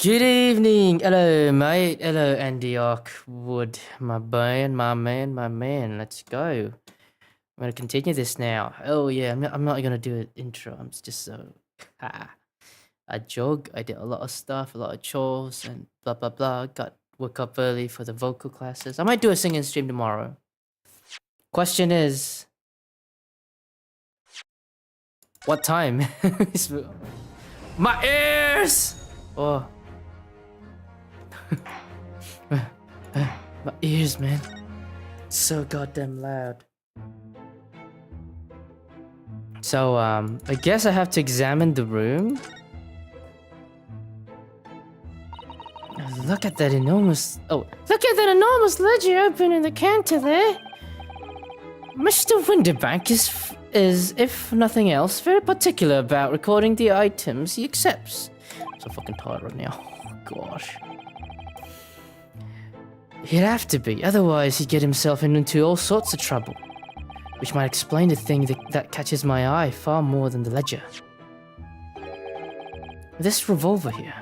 Good evening. Hello, mate. Hello, Andy Arkwood. My man. Let's go. I'm gonna continue this now. Oh yeah, I'm not gonna do an intro. I'm just so I jog. I did a lot of stuff, a lot of chores, and blah blah blah. Woke up early for the vocal classes. I might do a singing stream tomorrow. Question is, what time? My ears. Oh. My ears, man. So goddamn loud. So, I guess I have to examine the room. Look at that enormous... Oh, look at that enormous ledger open in the counter there. Mr. Winterbank is, if nothing else, very particular about recording the items he accepts. I'm so fucking tired right now. Oh, gosh. He'd have to be, otherwise he'd get himself into all sorts of trouble. Which might explain the thing that catches my eye far more than the ledger. This revolver here.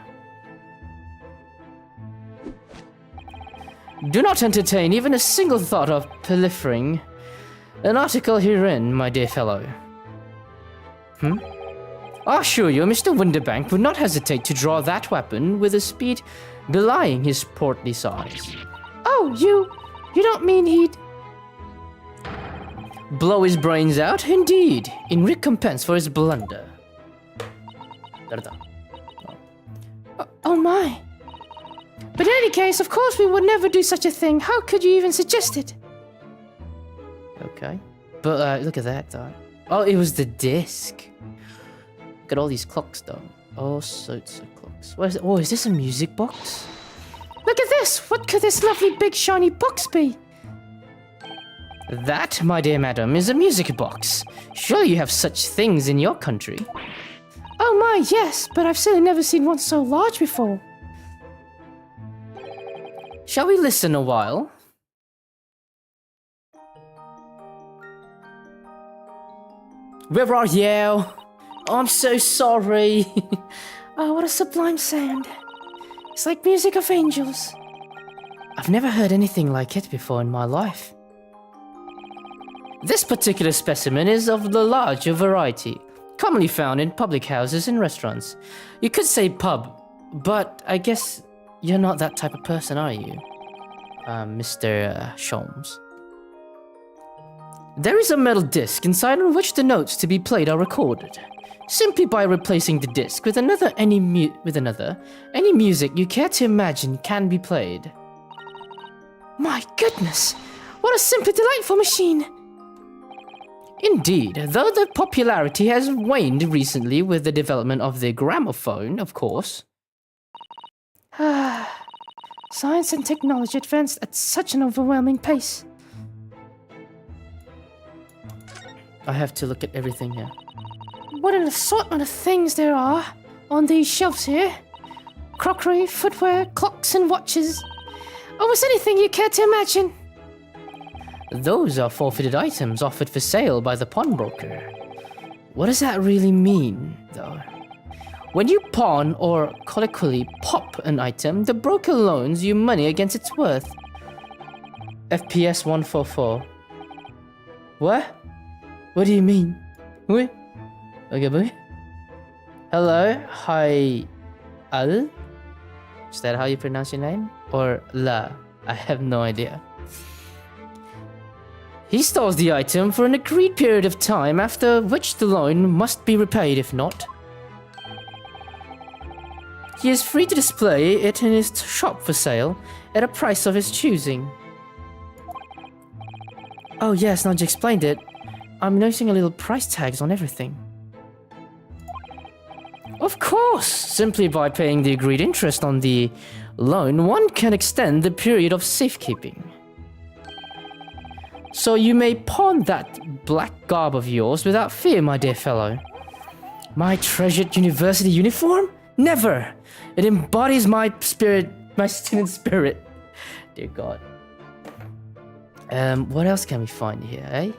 Do not entertain even a single thought of pilfering an article herein, my dear fellow. I assure you, Mr. Winterbank would not hesitate to draw that weapon with a speed belying his portly size. Oh, you don't mean he'd... Blow his brains out, indeed, in recompense for his blunder. Oh my. But in any case, of course we would never do such a thing. How could you even suggest it? Okay. But look at that, though. Oh, it was the disc. Look at all these clocks, though. All sorts of clocks. What is it? Oh, is this a music box? Look at this! What could this lovely big shiny box be? That, my dear madam, is a music box. Surely you have such things in your country. Oh my, yes, but I've certainly never seen one so large before. Shall we listen a while? Where are you? Oh, I'm so sorry. Oh, what a sublime sound. It's like music of angels. I've never heard anything like it before in my life. This particular specimen is of the larger variety, commonly found in public houses and restaurants. You could say pub, but I guess you're not that type of person, are you, Mr. Sholmes? There is a metal disc inside on which the notes to be played are recorded. Simply by replacing the disc with any music you care to imagine can be played. My goodness, what a simply delightful machine! Indeed, though the popularity has waned recently with the development of the gramophone, of course. Science and technology advanced at such an overwhelming pace. I have to look at everything here. What an assortment of things there are on these shelves here. Crockery, footwear, clocks and watches. Almost anything you care to imagine. Those are forfeited items offered for sale by the pawnbroker. What does that really mean, though? When you pawn or colloquially pop an item, the broker loans you money against its worth. FPS 144. What? What do you mean? What? Okay, boy. Hello, hi, Al? Is that how you pronounce your name? Or La? I have no idea. He stores the item for an agreed period of time, after which the loan must be repaid if not. He is free to display it in his shop for sale, at a price of his choosing. Oh yes, now you explained it. I'm noticing a little price tags on everything. Of course! Simply by paying the agreed interest on the loan, one can extend the period of safekeeping. So you may pawn that black garb of yours without fear, my dear fellow. My treasured university uniform? Never! It embodies my spirit, my student spirit. Dear God. What else can we find here, eh?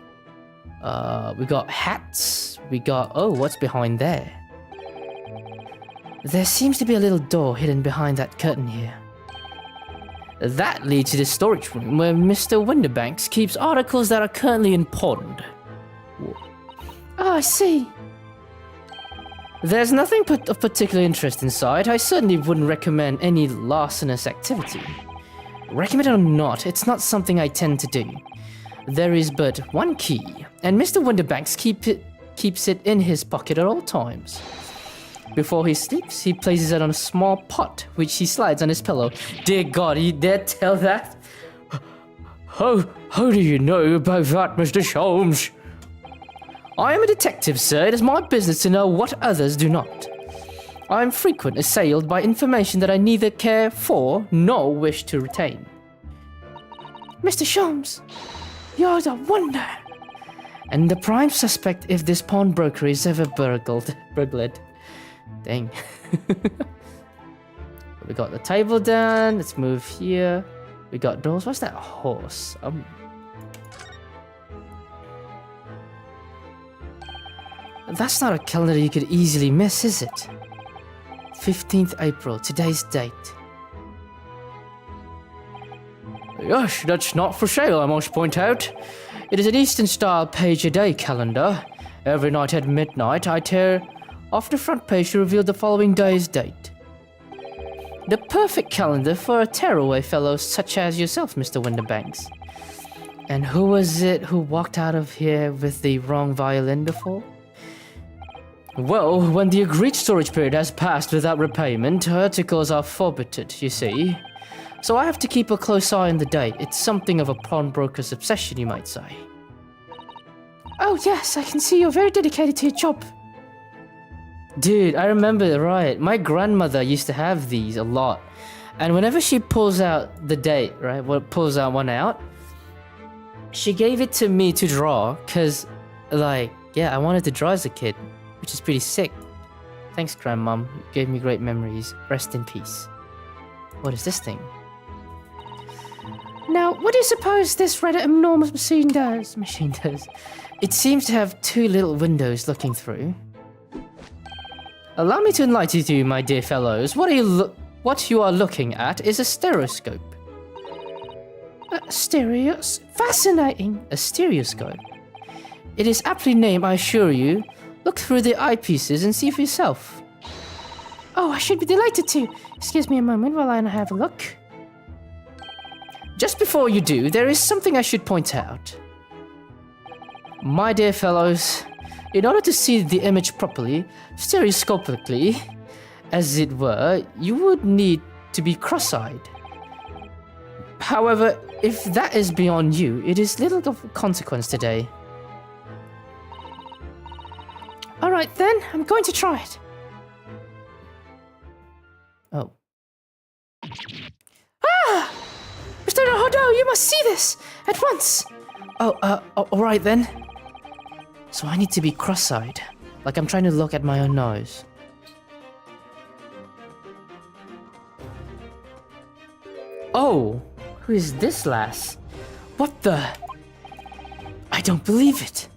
We got hats. We got... Oh, what's behind there? There seems to be a little door hidden behind that curtain here. That leads to the storage room where Mr. Winterbanks keeps articles that are currently in pawn. Oh, I see. There's nothing of particular interest inside. I certainly wouldn't recommend any larcenous activity. Recommend it or not, it's not something I tend to do. There is but one key, and Mr. Winterbanks keeps it in his pocket at all times. Before he sleeps, he places it on a small pot, which he slides on his pillow. Dear God, you dare tell that? How do you know about that, Mr. Sholmes? I am a detective, sir. It is my business to know what others do not. I am frequently assailed by information that I neither care for nor wish to retain. Mr. Sholmes, you're the wonder. And the prime suspect if this pawnbroker is ever burgled. Dang. We got the table down. Let's move here. We got doors. What's that horse? That's not a calendar you could easily miss, is it? 15th April, today's date. Yes, that's not for sale, I must point out. It is an Eastern-style page-a-day calendar. Every night at midnight, I tear off the front page to reveal the following day's date. The perfect calendar for a tearaway fellow such as yourself, Mr. Winterbanks. And who was it who walked out of here with the wrong violin before? Well, when the agreed storage period has passed without repayment, articles are forfeited, you see. So I have to keep a close eye on the date. It's something of a pawnbroker's obsession, you might say. Oh yes, I can see you're very dedicated to your job. Dude, I remember, right, my grandmother used to have these a lot. And whenever she pulls out the date, right, pulls out one out, she gave it to me to draw, because, like, yeah, I wanted to draw as a kid. Which is pretty sick. Thanks, Grandmom. You gave me great memories. Rest in peace. What is this thing? Now, what do you suppose this rather enormous machine does? It seems to have two little windows looking through. Allow me to enlighten you, my dear fellows. What you are looking at is a stereoscope. Fascinating. A stereoscope. It is aptly named, I assure you. Look through the eyepieces and see for yourself. Oh, I should be delighted to. Excuse me a moment while I have a look. Just before you do, there is something I should point out. My dear fellows, in order to see the image properly, stereoscopically, as it were, you would need to be cross-eyed. However, if that is beyond you, it is little of consequence today. Alright then, I'm going to try it. Oh. Ah! Mr. Protato, you must see this! At once! Alright then. So I need to be cross-eyed. Like I'm trying to look at my own nose. Oh! Who is this lass? What the? I don't believe it.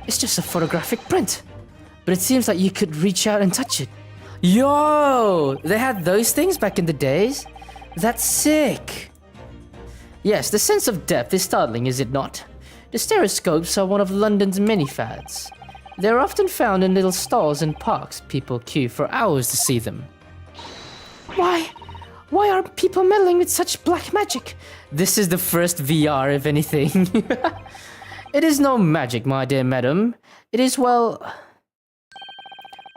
It's just a photographic print. But it seems like you could reach out and touch it. Yo! They had those things back in the days? That's sick! Yes, the sense of depth is startling, is it not? The stereoscopes are one of London's many fads. They're often found in little stalls in parks. People queue for hours to see them. Why are people meddling with such black magic? This is the first VR, if anything. It is no magic, my dear madam. It is, well,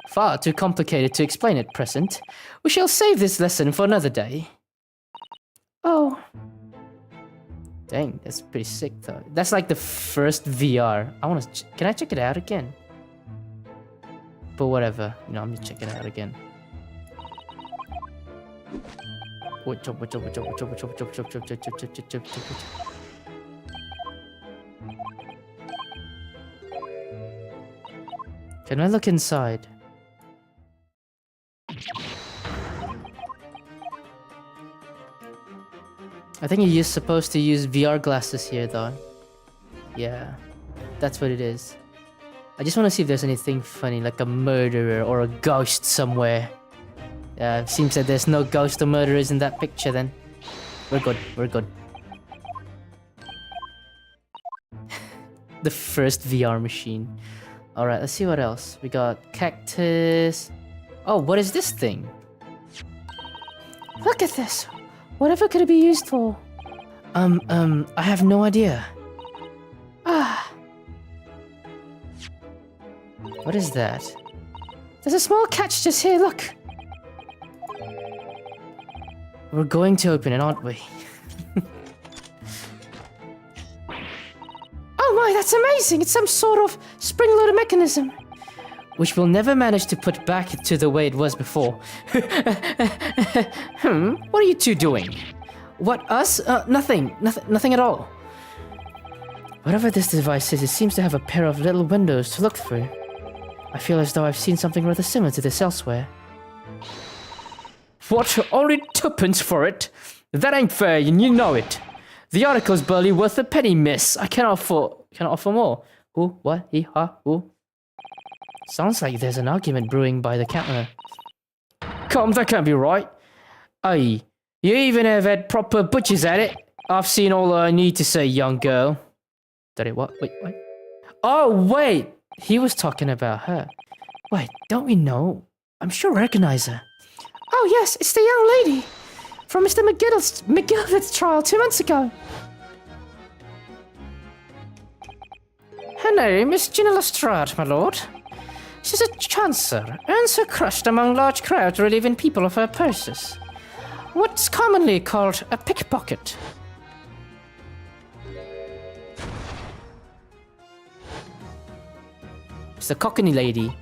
far too complicated to explain at present. We shall save this lesson for another day. Oh. Dang, that's pretty sick though. That's like the first VR. Can I check it out again? But whatever, I'm gonna check it out again. Can I look inside? I think you're supposed to use VR glasses here though. Yeah, that's what it is. I just want to see if there's anything funny, like a murderer or a ghost somewhere. Seems that there's no ghost or murderers in that picture then. We're good, we're good. The first VR machine. Alright, let's see what else. We got cactus. Oh, what is this thing? Look at this. Whatever could it be used for? I have no idea. Ah. What is that? There's a small catch just here, look. We're going to open it, aren't we? Oh my, that's amazing! It's some sort of spring-loaded mechanism. Which we'll never manage to put back to the way it was before. What are you two doing? What, us? Nothing at all. Whatever this device is, it seems to have a pair of little windows to look through. I feel as though I've seen something rather similar to this elsewhere. What? Only 2p for it? That ain't fair, and you know it. The article's barely worth a penny, miss. I cannot offer more. Ooh, what? Ooh. Sounds like there's an argument brewing by the counter. Come, that can't be right. Aye, you even have had proper butchers at it. I've seen all I need to say, young girl. Did it what? Wait. Oh, wait! He was talking about her. Wait, don't we know? I'm sure I recognize her. Oh yes, it's the young lady from Mr. McGilvert's trial 2 months ago. Her name is Gina Lestrade, my lord. She's a chancer, earns her crust among large crowds relieving people of her purses. What's commonly called a pickpocket. It's the cockney lady.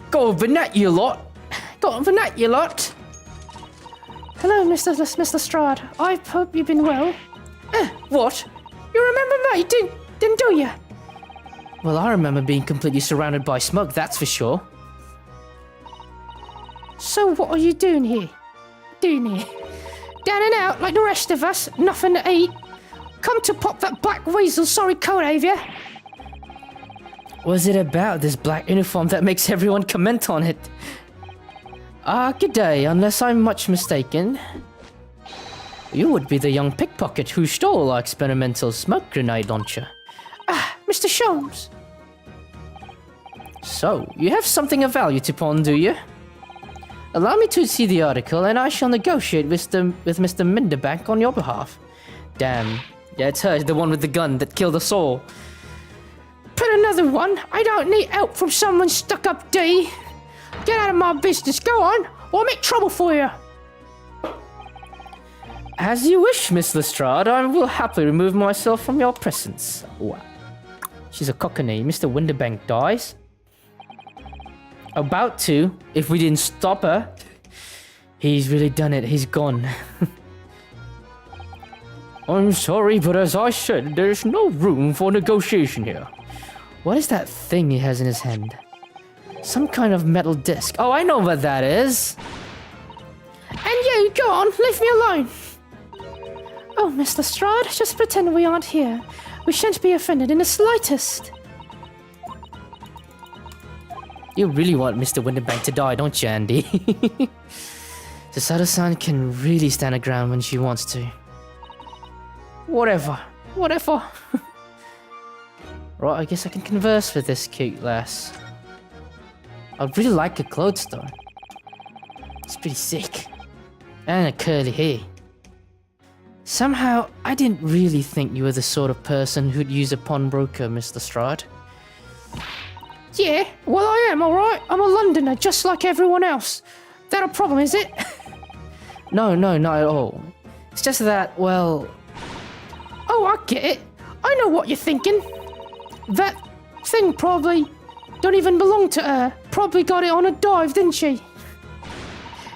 Go over that, you lot! Hello, Mr. Lestrade. I hope you've been well. What? You remember me, didn't do you? Well, I remember being completely surrounded by smoke, that's for sure. So what are you doing here? Down and out like the rest of us, nothing to eat. Come to pop that black weasel sorry coat, have you? Was it about this black uniform that makes everyone comment on it? G'day, unless I'm much mistaken. You would be the young pickpocket who stole our experimental smoke grenade launcher. Mr. Sholmes. So, you have something of value to pawn, do you? Allow me to see the article, and I shall negotiate with Mr. Minderbank on your behalf. Damn. Yeah, it's her, the one with the gun that killed us all. Put another one. I don't need help from someone stuck up D. Get out of my business. Go on, or I'll make trouble for you. As you wish, Miss Lestrade. I will happily remove myself from your presence. Wow. She's a cockney. Mr. Winterbank dies. About to, if we didn't stop her. He's really done it. He's gone. I'm sorry, but as I said, there's no room for negotiation here. What is that thing he has in his hand? Some kind of metal disc. Oh, I know what that is. And you, go on, leave me alone. Oh, Miss Lestrade, just pretend we aren't here. We shan't be offended in the slightest. You really want Mr. Winterbank to die, don't you, Andy? Susato-san can really stand her ground when she wants to. Whatever. Right, I guess I can converse with this cute lass. I'd really like a clothes store. It's pretty sick. And a curly hair. Somehow, I didn't really think you were the sort of person who'd use a pawnbroker, Mr. Lestrade. Yeah, well I am, alright. I'm a Londoner, just like everyone else. That a problem, is it? No, not at all. It's just that, well... Oh, I get it. I know what you're thinking. That thing probably don't even belong to her. Probably got it on a dive, didn't she?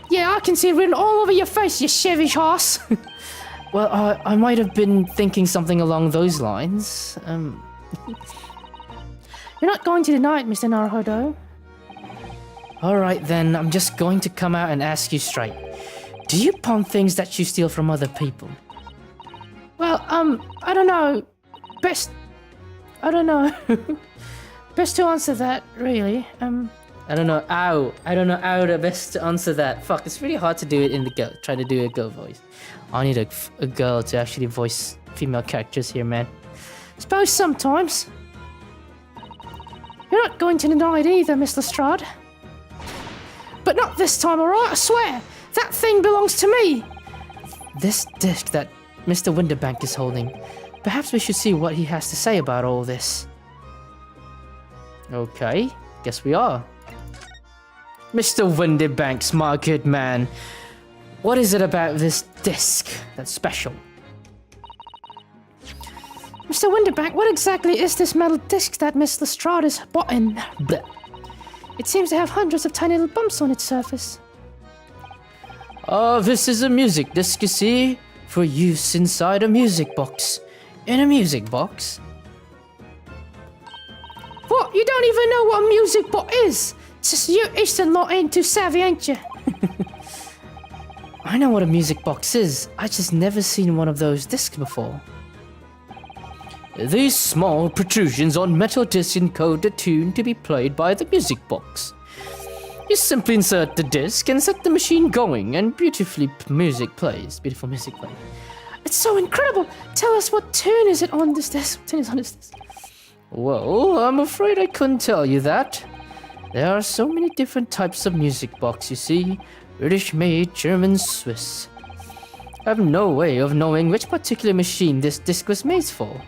Yeah, I can see it written all over your face, you savage horse. Well, I might have been thinking something along those lines. You're not going to deny it, Mr. Naruhodo. Alright then, I'm just going to come out and ask you straight. Do you pawn things that you steal from other people? Well, I don't know. best... I don't know. Best to answer that, really. I don't know how. I don't know how the best to answer that. Fuck, it's really hard to do it in the girl. Try to do a girl voice. I need a girl to actually voice female characters here, man. Suppose sometimes. You're not going to deny it either, Miss Lestrade. But not this time, alright? I swear. That thing belongs to me. This disc that Mr. Winterbank is holding. Perhaps we should see what he has to say about all this. Okay, guess we are. Mr. Winterbanks, my good man. What is it about this disc that's special? Mr. Winterbank, what exactly is this metal disc that Miss Lestrade has bought in? Blech. It seems to have hundreds of tiny little bumps on its surface. Oh, this is a music disc, you see, for use inside a music box. In a music box? What? You don't even know what a music box is? Just you Eastern lot ain't too savvy, ain't you? I know what a music box is. I just never seen one of those discs before. These small protrusions on metal discs encode a tune to be played by the music box. You simply insert the disc and set the machine going, and beautiful music plays. It's so incredible. Tell us, what tune is it on this disc? What tune is on this disc? Well, I'm afraid I couldn't tell you that. There are so many different types of music box, you see. British made, German, Swiss. I have no way of knowing which particular machine this disc was made for.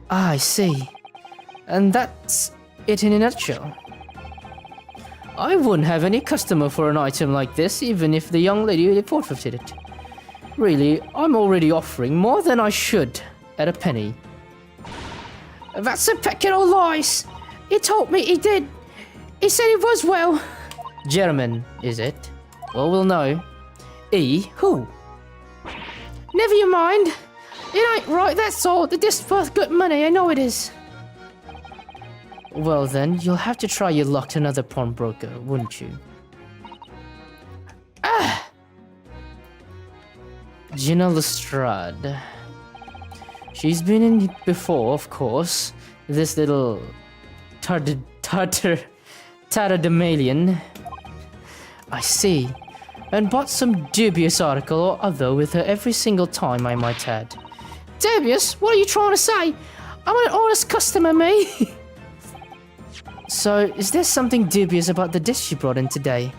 Ah, I see. And that's it in a nutshell. I wouldn't have any customer for an item like this, even if the young lady forfeited it. Really, I'm already offering more than I should at a penny. That's a packet of lies. He told me he did. He said it was well. German, is it? Well, we'll know. Who? Never you mind. It ain't right, that's all. The disc's worth good money, I know it is. Well then, you'll have to try your luck to another pawnbroker, wouldn't you? Ah! Gina Lestrade. She's been in before, of course. This little tatterdemalion. I see. And bought some dubious article or other with her every single time, I might add. Dubious? What are you trying to say? I'm an honest customer, me. So, is there something dubious about the disc you brought in today?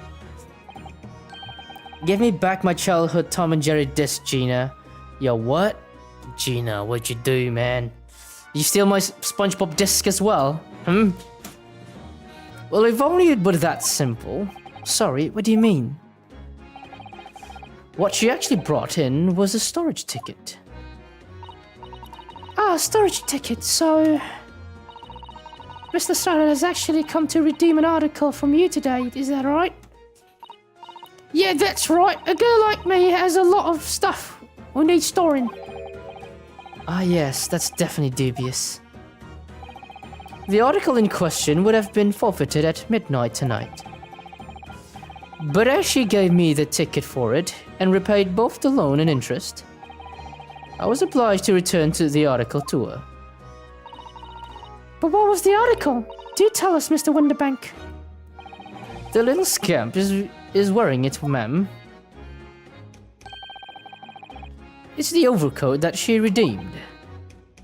Give me back my childhood Tom and Jerry disc, Gina. Yo, what? Gina, what'd you do, man? You steal my SpongeBob disc as well? Well, if only it were that simple. Sorry, what do you mean? What she actually brought in was a storage ticket. Ah, storage ticket, so... Mr. Lestrade has actually come to redeem an article from you today, is that right? Yeah, that's right. A girl like me has a lot of stuff we need storing. Ah yes, that's definitely dubious. The article in question would have been forfeited at midnight tonight. But as she gave me the ticket for it, and repaid both the loan and interest, I was obliged to return to the article to her. But what was the article? Do tell us, Mr. Winterbank. The little scamp is wearing it, ma'am. It's the overcoat that she redeemed.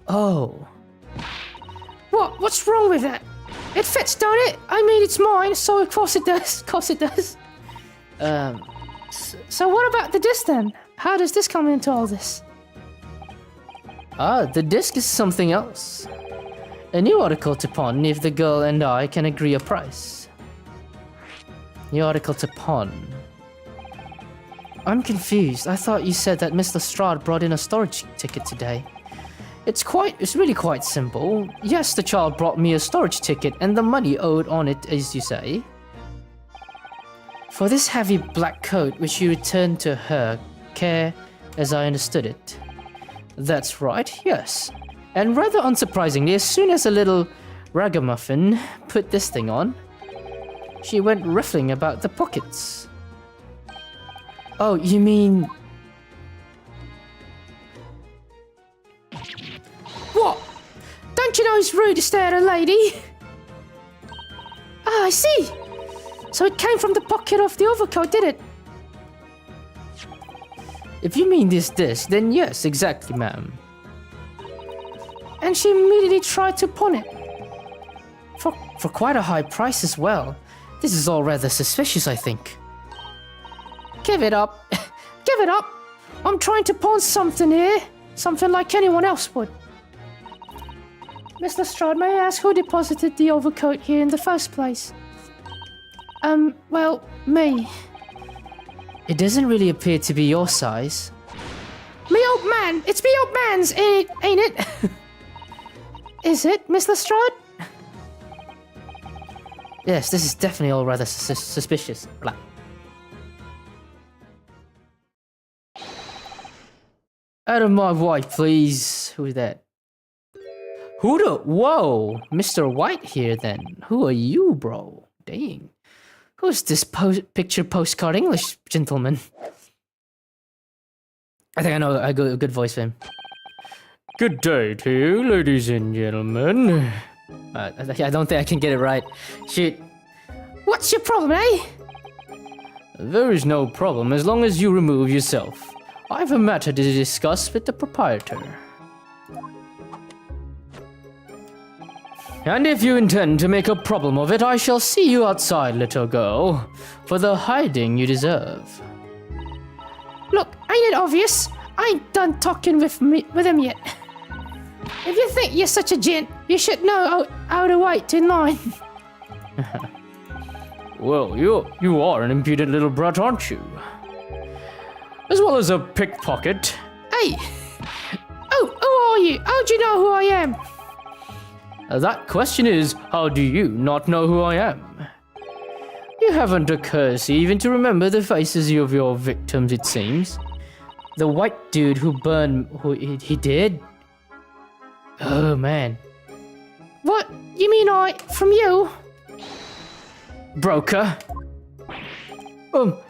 Oh. What? What's wrong with that? It fits, don't it? I mean, it's mine, so of course it does. Of course it does. So what about the disc then? How does this come into all this? Ah, the disc is something else. A new article to pawn if the girl and I can agree a price. New article to pawn. I'm confused. I thought you said that Miss Lestrade brought in a storage ticket today. It's really quite simple. Yes, the child brought me a storage ticket and the money owed on it, as you say. For this heavy black coat which you returned to her care, as I understood it. That's right, yes. And rather unsurprisingly, as soon as a little ragamuffin put this thing on, she went riffling about the pockets. Oh, you mean... What? most rude to stare at a lady. Ah, I see. So it came from the pocket of the overcoat, did it? If you mean this disc, then yes, exactly, ma'am. And she immediately tried to pawn it. For quite a high price as well. This is all rather suspicious, I think. Give it up. Give it up. I'm trying to pawn something here. Something like anyone else would. Miss Lestrade, may I ask who deposited the overcoat here in the first place? Well, me. It doesn't really appear to be your size. Me old man! It's me old man's, ain't it? Is it, Miss Lestrade? Yes, this is definitely all rather suspicious. Blah. Out of my way, please. Who's that? Whoa! Mr. White here, then. Who are you, bro? Dang. Who's this picture postcard English gentleman? I think I know a good voice for him. Good day to you, ladies and gentlemen. I don't think I can get it right. Shoot. What's your problem, eh? There is no problem as long as you remove yourself. I have a matter to discuss with the proprietor. And if you intend to make a problem of it, I shall see you outside, little girl, for the hiding you deserve. Look, ain't it obvious? I ain't done talking with him yet. If you think you're such a gent, you should know how to wait in line. Well, you are an impudent little brat, aren't you? As well as a pickpocket. Hey! Oh, who are you? How do you know who I am? That question is, how do you not know who I am? You haven't a courtesy even to remember the faces of your victims, it seems. The white dude who he did? Oh, man. What? You mean from you? Broker?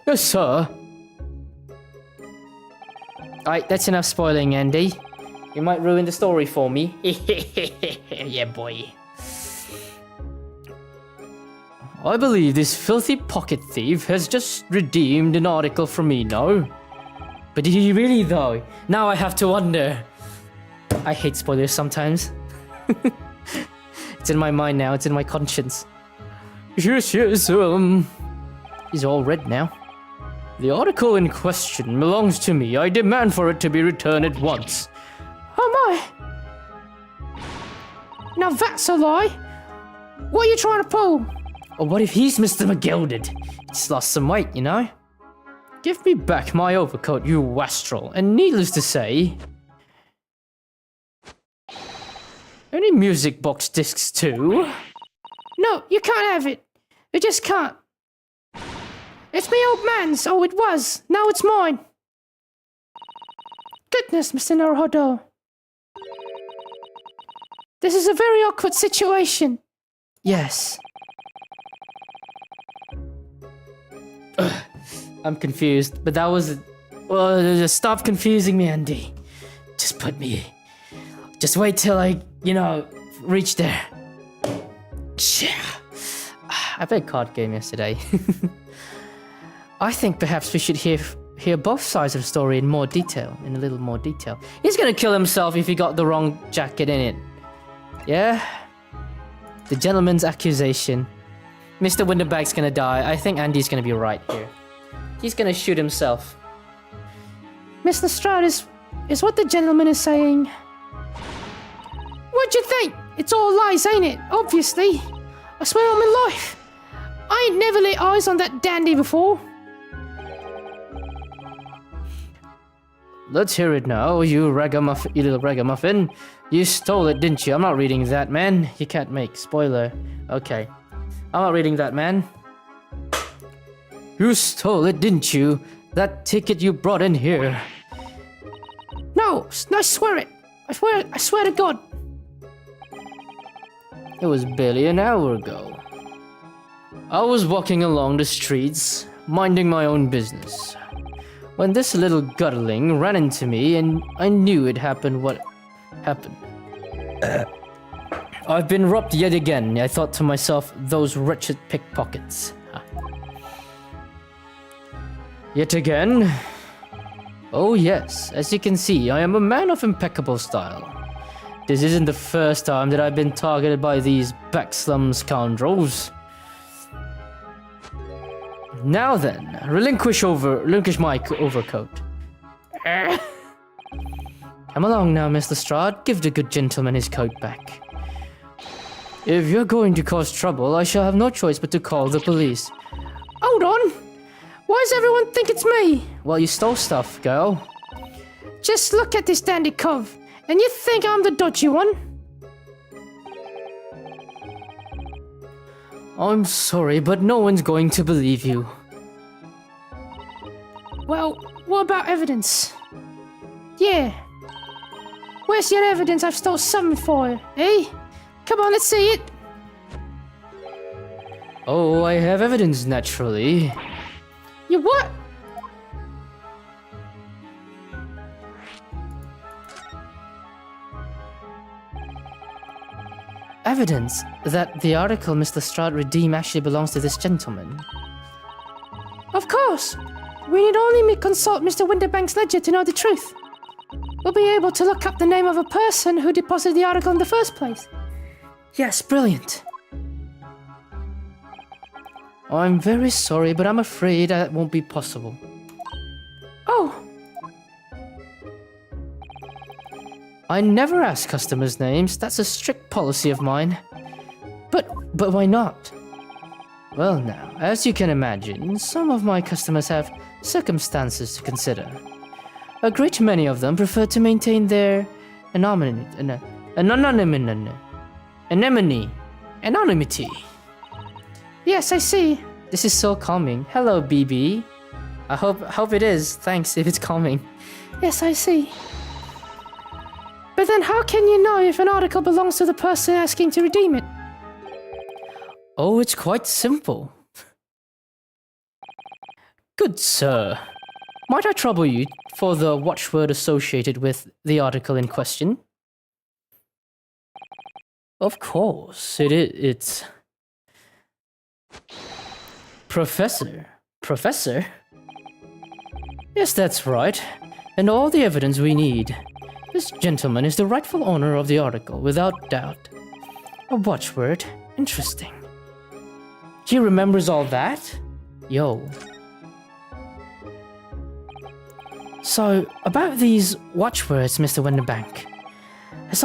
Yes, sir. Alright, that's enough spoiling, Andy. You might ruin the story for me. Yeah, boy. I believe this filthy pocket thief has just redeemed an article from me, no? But did he really, though? Now I have to wonder. I hate spoilers sometimes. It's in my mind now, it's in my conscience. Yes, he's all red now. The article in question belongs to me. I demand for it to be returned at once. Oh my! Now that's a lie! What are you trying to pull? Or what if he's Mr. McGilded? He just lost some weight, you know? Give me back my overcoat, you wastrel, and needless to say... Any music box discs too? No, you can't have it. You just can't. It's me old man's. Oh, it was. Now it's mine. Goodness, Mr. Naruhodo. This is a very awkward situation. Yes. I'm confused, but that was... Well, stop confusing me, Andy. Just wait till I, reach there. I played a card game yesterday. I think perhaps we should hear both sides of the story in a little more detail. He's gonna kill himself if he got the wrong jacket in it. Yeah? The gentleman's accusation. Mr. Winterbag's gonna die. I think Andy's gonna be right here. He's gonna shoot himself. Miss Lestrade, is what the gentleman is saying. What'd you think? It's all lies, ain't it? Obviously. I swear on my life. I ain't never laid eyes on that dandy before. Let's hear it now, you little ragamuffin. You stole it, didn't you? I'm not reading that, man. You can't make spoiler. Okay. I'm not reading that, man. You stole it, didn't you? That ticket you brought in here. No, I swear it. I swear to God. It was barely an hour ago. I was walking along the streets, minding my own business, when this little gutterling ran into me and I knew it happened what happened. I've been robbed yet again. I thought to myself, those wretched pickpockets. Yet again? Oh yes, as you can see, I am a man of impeccable style. This isn't the first time that I've been targeted by these backslum scoundrels. Now then, relinquish my overcoat. Come along now, Mr. Strahd. Give the good gentleman his coat back. If you're going to cause trouble, I shall have no choice but to call the police. Hold on! Why does everyone think it's me? Well, you stole stuff, girl. Just look at this dandy cove, and you think I'm the dodgy one? I'm sorry, but no one's going to believe you. Well, what about evidence? Yeah. Where's your evidence I've stole something for, eh? Come on, let's see it. Oh, I have evidence, naturally. You what? Evidence that the article Mr. Strahd redeemed actually belongs to this gentleman. Of course. We need only consult Mr. Winterbank's ledger to know the truth. We'll be able to look up the name of a person who deposited the article in the first place. Yes, brilliant. I'm very sorry, but I'm afraid that won't be possible. Oh. I never ask customers' names. That's a strict policy of mine. But why not? Well now, as you can imagine, some of my customers have circumstances to consider. A great many of them prefer to maintain their anonymity. Yes, I see. This is so calming. Hello, BB. I hope it is. Thanks if it's calming. Yes, I see. But then how can you know if an article belongs to the person asking to redeem it? Oh, it's quite simple. Good sir. Might I trouble you for the watchword associated with the article in question? Of course, it's... Professor? Professor? Yes, that's right. And all the evidence we need. This gentleman is the rightful owner of the article, without doubt. A watchword? Interesting. He remembers all that? Yo. So, about these watchwords, Mr. Winterbank. As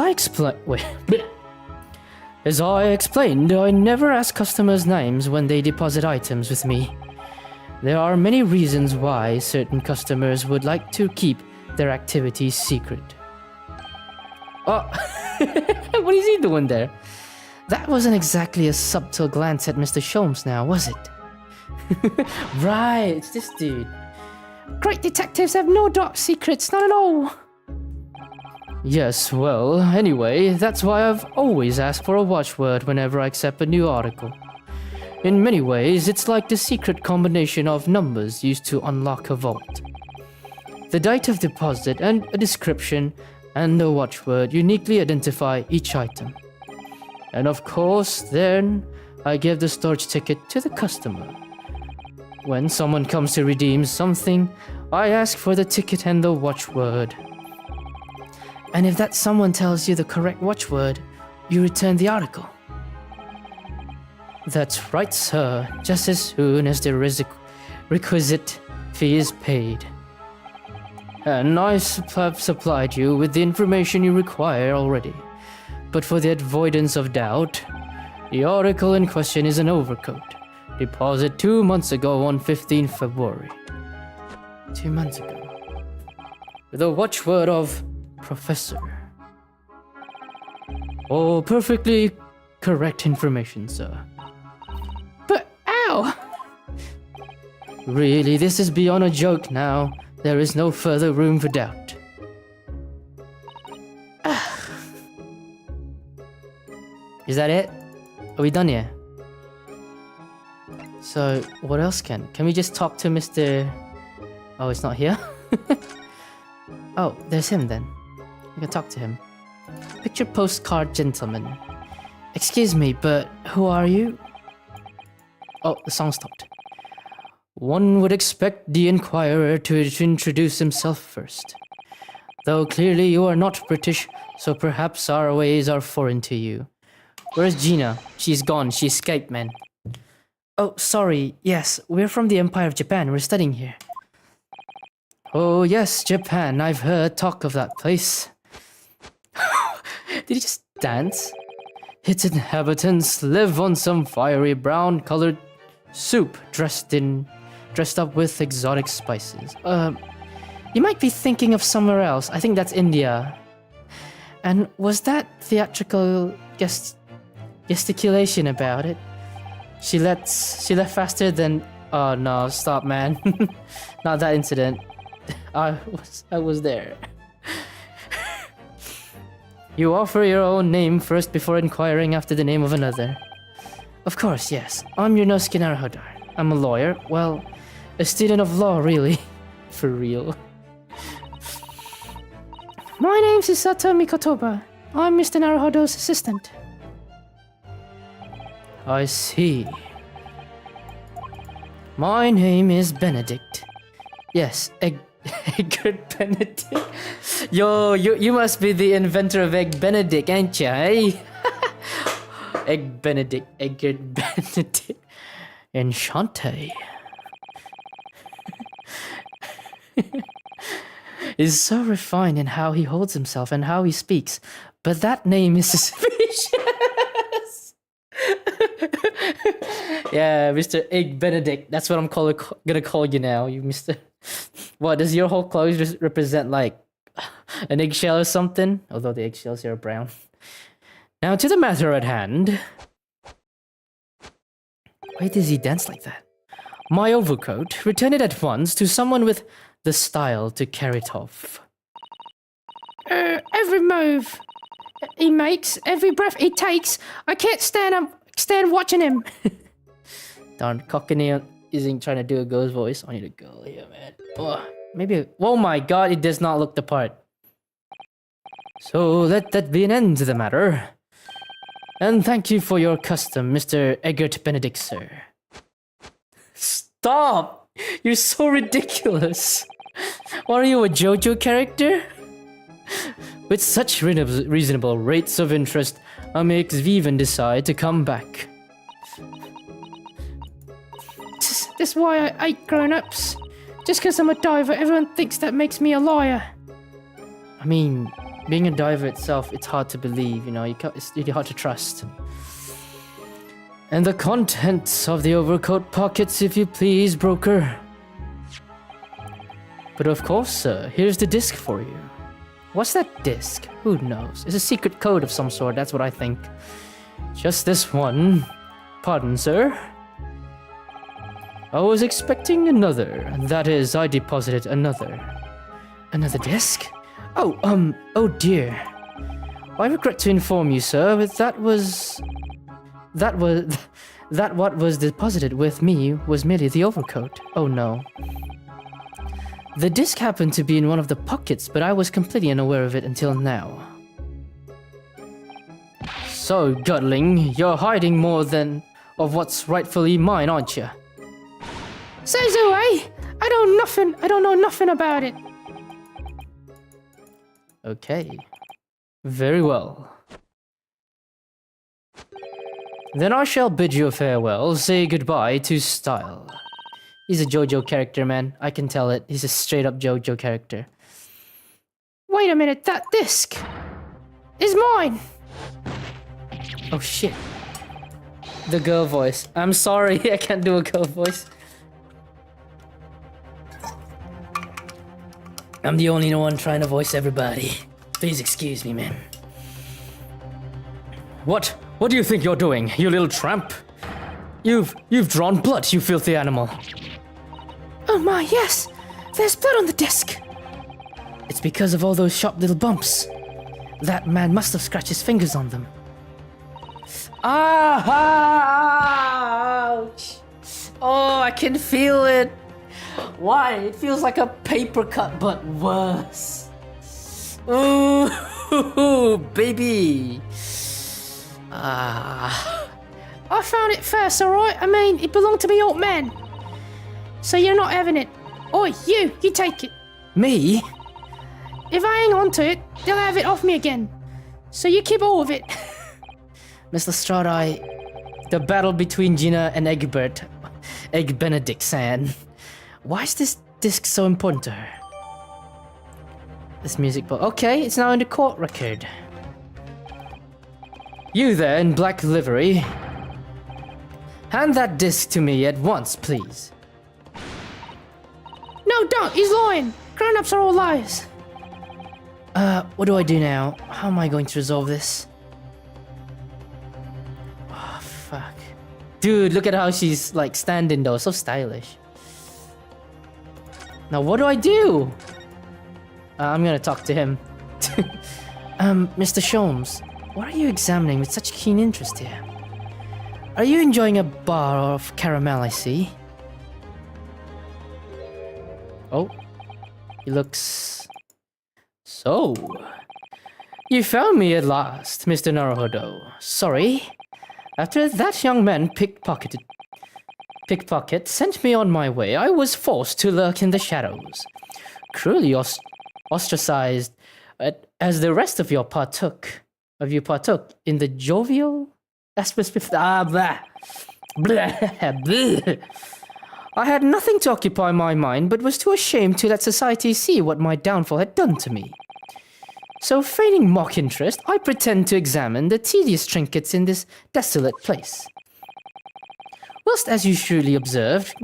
I explained, I never ask customers' names when they deposit items with me. There are many reasons why certain customers would like to keep their activities secret. Oh, what is he doing there? That wasn't exactly a subtle glance at Mr. Sholmes now, was it? Right, it's this dude. Great detectives have no dark secrets, not at all. Yes, well, anyway, that's why I've always asked for a watchword whenever I accept a new article. In many ways, it's like the secret combination of numbers used to unlock a vault. The date of deposit and a description and a watchword uniquely identify each item. And of course, then, I give the storage ticket to the customer. When someone comes to redeem something, I ask for the ticket and the watchword. And if that someone tells you the correct watchword, you return the article. That's right, sir, just as soon as the requisite fee is paid. And I have supplied you with the information you require already. But for the avoidance of doubt, the article in question is an overcoat. Deposit 2 months ago on 15th February. 2 months ago. With a watchword of Professor. Oh, perfectly correct information, sir. But ow! Really, this is beyond a joke now. There is no further room for doubt. Is that it? Are we done here? So, what else can we just talk to Mr... Oh, it's not here? Oh, there's him then. We can talk to him. Picture postcard gentleman. Excuse me, but who are you? Oh, the song stopped. One would expect the inquirer to introduce himself first. Though clearly you are not British, so perhaps our ways are foreign to you. Where's Gina? She's gone. She escaped, man. Oh, sorry. Yes, we're from the Empire of Japan. We're studying here. Oh, yes, Japan. I've heard talk of that place. Did he just dance? Its inhabitants live on some fiery brown-colored soup dressed up with exotic spices. You might be thinking of somewhere else. I think that's India. And was that theatrical gesticulation about it? She left faster than... Oh no, stop, man. Not that incident. I was there. You offer your own name first before inquiring after the name of another. Of course, yes. I'm Yunosuke Naruhodo. I'm a lawyer. Well, a student of law, really. For real. My name's Isato Mikotoba. I'm Mr. Naruhodo's assistant. I see. My name is Benedict. Yes, Eggert Benedict. Yo, you must be the inventor of Egg Benedict, ain't ya, eh? Egg Benedict, Eggert Benedict. Enchante. Is so refined in how he holds himself and how he speaks, but that name is suspicious. Yeah, Mr. Egg Benedict. That's what I'm gonna call you now. You Mr. What, does your whole clothes just represent like an eggshell or something? Although the eggshells here are brown. Now to the matter at hand. Why does he dance like that? My overcoat, return it at once to someone with the style to carry it off. Every move he makes, every breath he takes, I can't stand watching him. Darn, Cockney isn't trying to do a ghost voice. I need a girl here, man. Oh, maybe. Oh my god, it does not look the part. So let that be an end to the matter. And thank you for your custom, Mr. Eggert Benedict, sir. Stop! You're so ridiculous. What are you, a JoJo character? With such reasonable rates of interest, I makes Viven decide to come back. That's why I hate grown-ups. Just because I'm a diver, everyone thinks that makes me a liar. I mean, being a diver itself, it's hard to believe, you know, it's really hard to trust. And the contents of the overcoat pockets, if you please, broker. But of course, sir, here's the disc for you. What's that disc? Who knows? It's a secret code of some sort, that's what I think. Just this one. Pardon, sir? I was expecting another. That is, I deposited another. Another disc? Oh dear. I regret to inform you, sir, but what was deposited with me was merely the overcoat. Oh no. The disc happened to be in one of the pockets, but I was completely unaware of it until now. So, Godling, you're hiding more than of what's rightfully mine, aren't you? Says who, eh? I don't know nothing about it. Okay. Very well. Then I shall bid you farewell, say goodbye to Style. He's a JoJo character, man. I can tell it. He's a straight-up JoJo character. Wait a minute, that disc is mine. Oh shit. The girl voice. I'm sorry, I can't do a girl voice. I'm the only one trying to voice everybody. Please excuse me, man. What do you think you're doing, you little tramp? You've drawn blood, you filthy animal. Oh my, yes! There's blood on the disc! It's because of all those sharp little bumps. That man must have scratched his fingers on them. Ah! Ouch! Oh, I can feel it! Why? It feels like a paper cut, but worse. Ooh, baby! I found it first, alright? I mean, it belonged to me old man. So you're not having it. Oi, you take it. Me? If I hang on to it, they'll have it off me again. So you keep all of it. Mr. Strahd, the battle between Gina and Egbert, Egg Benedict san. Why is this disc so important to her? This music book. Okay, it's now in the court record. You there in black livery. Hand that disc to me at once, please. No, don't. He's lying. Grown-ups are all liars. What do I do now? How am I going to resolve this? Oh, fuck. Dude, look at how she's, like, standing though. So stylish. Now, what do I do? I'm gonna talk to him. Mr. Sholmes, what are you examining with such keen interest here? Are you enjoying a bar of caramel, I see? Oh. He looks... So... You found me at last, Mr. Naruhodo. Sorry. After that young man pickpocket sent me on my way, I was forced to lurk in the shadows. Cruelly ostracized as the rest of you partook in the jovial blah. I had nothing to occupy my mind, but was too ashamed to let society see what my downfall had done to me. So, feigning mock interest, I pretend to examine the tedious trinkets in this desolate place. Whilst, as you surely observed,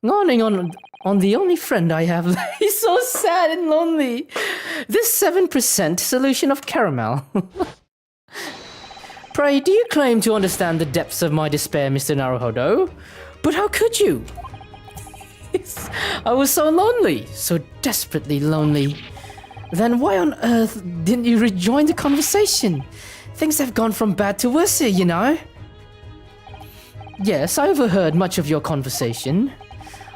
gnawing on the only friend I have, he's so sad and lonely. This 7% solution of caramel. Pray, do you claim to understand the depths of my despair, Mr. Naruhodo? But how could you? I was so lonely, so desperately lonely. Then why on earth didn't you rejoin the conversation? Things have gone from bad to worse here, you know? Yes, I overheard much of your conversation.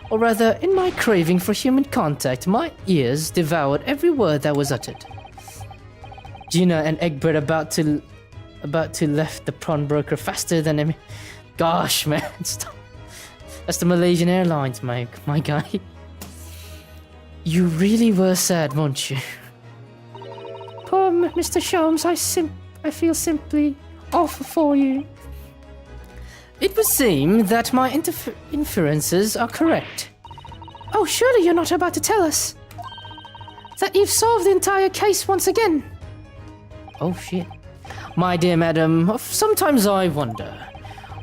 Or rather, in my craving for human contact, my ears devoured every word that was uttered. Gina and Egbert about to left the pawnbroker faster than him. Gosh, man, stop. That's the Malaysian Airlines, my guy. You really were sad, weren't you? Poor Mr. Sholmes, I feel simply awful for you. It would seem that my inferences are correct. Oh, surely you're not about to tell us that you've solved the entire case once again. Oh, shit. My dear madam, sometimes I wonder,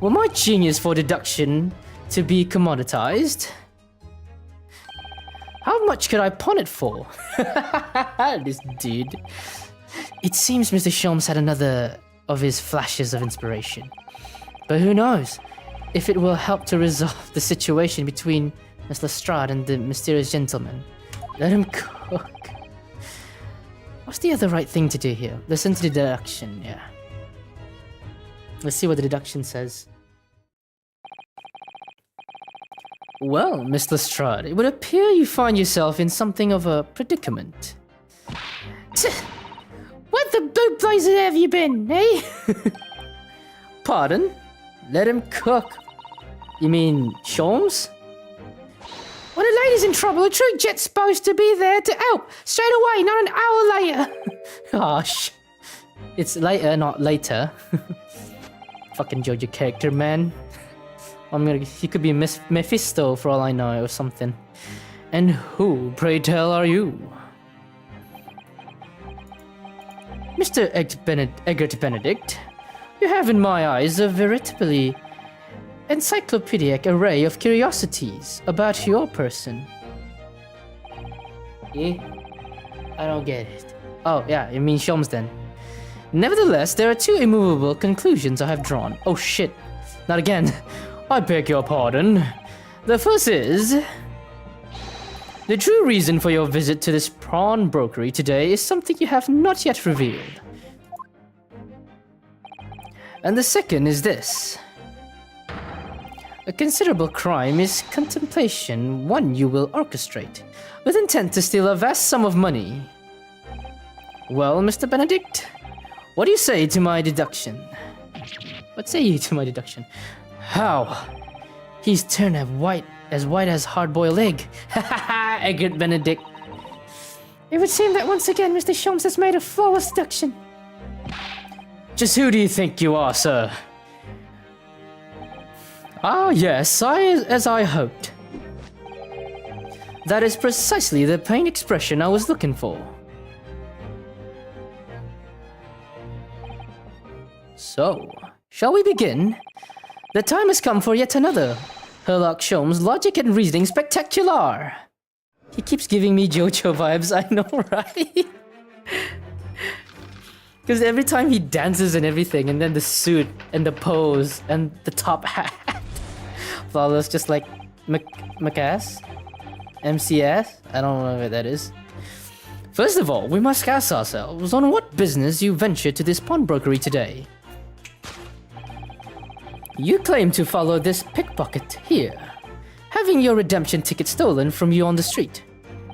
were my genius for deduction to be commoditized? How much could I pawn it for? This dude. It seems Mr. Sholmes had another of his flashes of inspiration. But who knows if it will help to resolve the situation between Miss Lestrade and the mysterious gentleman. Let him cook. What's the other right thing to do here? Listen to the deduction, yeah. Let's see what the deduction says. Well, Miss Lestrade, it would appear you find yourself in something of a predicament. What the blue blazes have you been, eh? Pardon? Let him cook. You mean Sholmes? When a lady's in trouble, a true jet's supposed to be there to help straight away, not an hour later. Gosh. It's later, not later. Fucking Jojo character, man. He could be Mephisto for all I know, or something. And who, pray tell, are you? Mr. Egbert Benedict, you have in my eyes a veritably encyclopedic array of curiosities about your person. Yeah? I don't get it. Oh, yeah, you mean Sholmes then. Nevertheless, there are two immovable conclusions I have drawn. Oh shit. Not again. I beg your pardon. The first is... the true reason for your visit to this pawnbrokery today is something you have not yet revealed. And the second is this. A considerable crime is contemplation, one you will orchestrate, with intent to steal a vast sum of money. Well, Mr. Benedict, what do you say to my deduction? What say you to my deduction? How? He's turned as white as hard-boiled egg. Ha ha ha! Eggert Benedict. It would seem that once again Mr. Sholmes has made a flawless deduction. Just who do you think you are, sir? Ah, yes, as I hoped. That is precisely the plain expression I was looking for. So, shall we begin? The time has come for yet another Sherlock Holmes logic and reasoning spectacular. He keeps giving me JoJo vibes, I know, right? Because every time he dances and everything, and then the suit and the pose and the top hat, flawless, just like McCass, MCS. I don't know what that is. First of all, we must ask ourselves on what business you ventured to this pawnbrokery today. You claim to follow this pickpocket here, having your redemption ticket stolen from you on the street.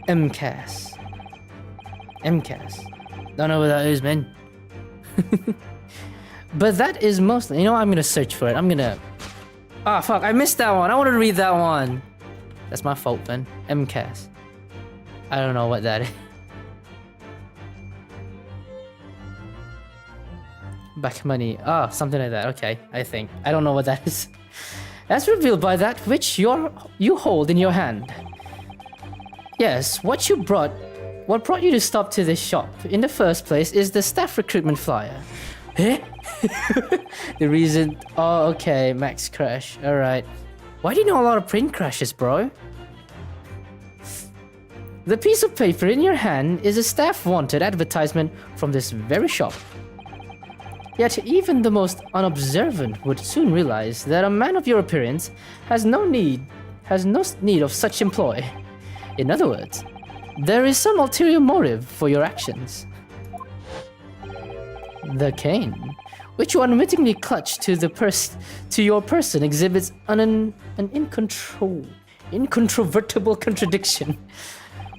MCAS. Don't know what that is, man. But that is mostly... You know, I'm gonna search for it. Ah, fuck, I missed that one. I want to read that one. That's my fault, man. MCAS. I don't know what that is. Back money. Ah, something like that. Okay, I think. I don't know what that is. As revealed by that which you hold in your hand. Yes, what brought you to stop to this shop in the first place is the staff recruitment flyer. Eh? The reason... Oh, okay, Max crash. Alright. Why do you know a lot of plane crashes, bro? The piece of paper in your hand is a staff wanted advertisement from this very shop. Yet even the most unobservant would soon realize that a man of your appearance has no need of such employ. In other words, there is some ulterior motive for your actions. The cane, which you unwittingly clutch to your person, exhibits an incontrovertible contradiction.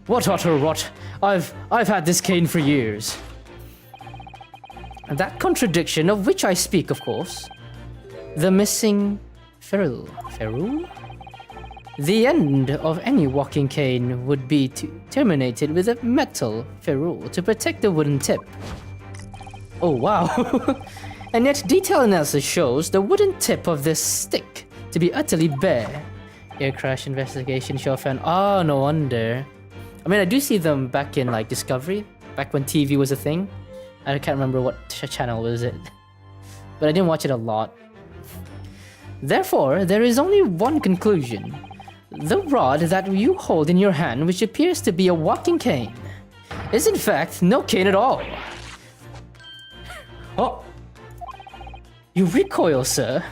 What utter rot! I've had this cane for years. That contradiction of which I speak, of course. The missing ferrule. Ferrule? The end of any walking cane would be terminated with a metal ferrule to protect the wooden tip. Oh wow. And yet detailed analysis shows the wooden tip of this stick to be utterly bare. Air crash investigation show found. Oh, no wonder. I mean, I do see them back in like Discovery, back when TV was a thing. I can't remember what channel was it, but I didn't watch it a lot. Therefore, there is only one conclusion. The rod that you hold in your hand, which appears to be a walking cane, is in fact no cane at all. Oh! You recoil, sir.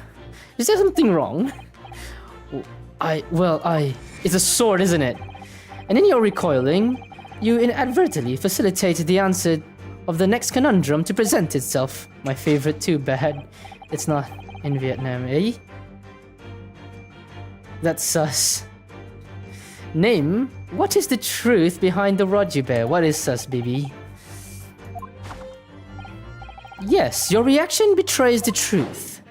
Is there something wrong? It's a sword, isn't it? And in your recoiling, you inadvertently facilitated the answer of the next conundrum to present itself. My favorite, too bad it's not in Vietnam, eh? That's sus. Name, what is the truth behind the rod you bear? What is sus, baby? Yes, your reaction betrays the truth.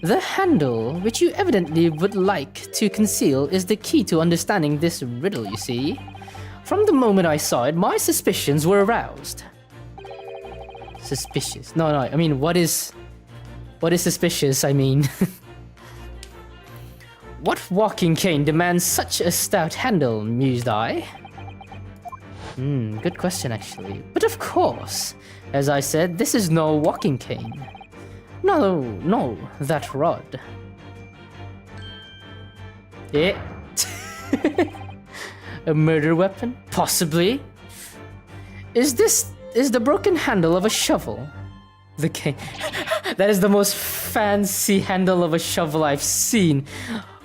The handle, which you evidently would like to conceal, is the key to understanding this riddle, you see. From the moment I saw it, my suspicions were aroused. Suspicious? No, I mean, what is suspicious, I mean? What walking cane demands such a stout handle, mused I? Good question, actually. But of course, as I said, this is no walking cane. No, that rod. Yeah. A murder weapon? Possibly. Is the broken handle of a shovel? The cane. That is the most fancy handle of a shovel I've seen.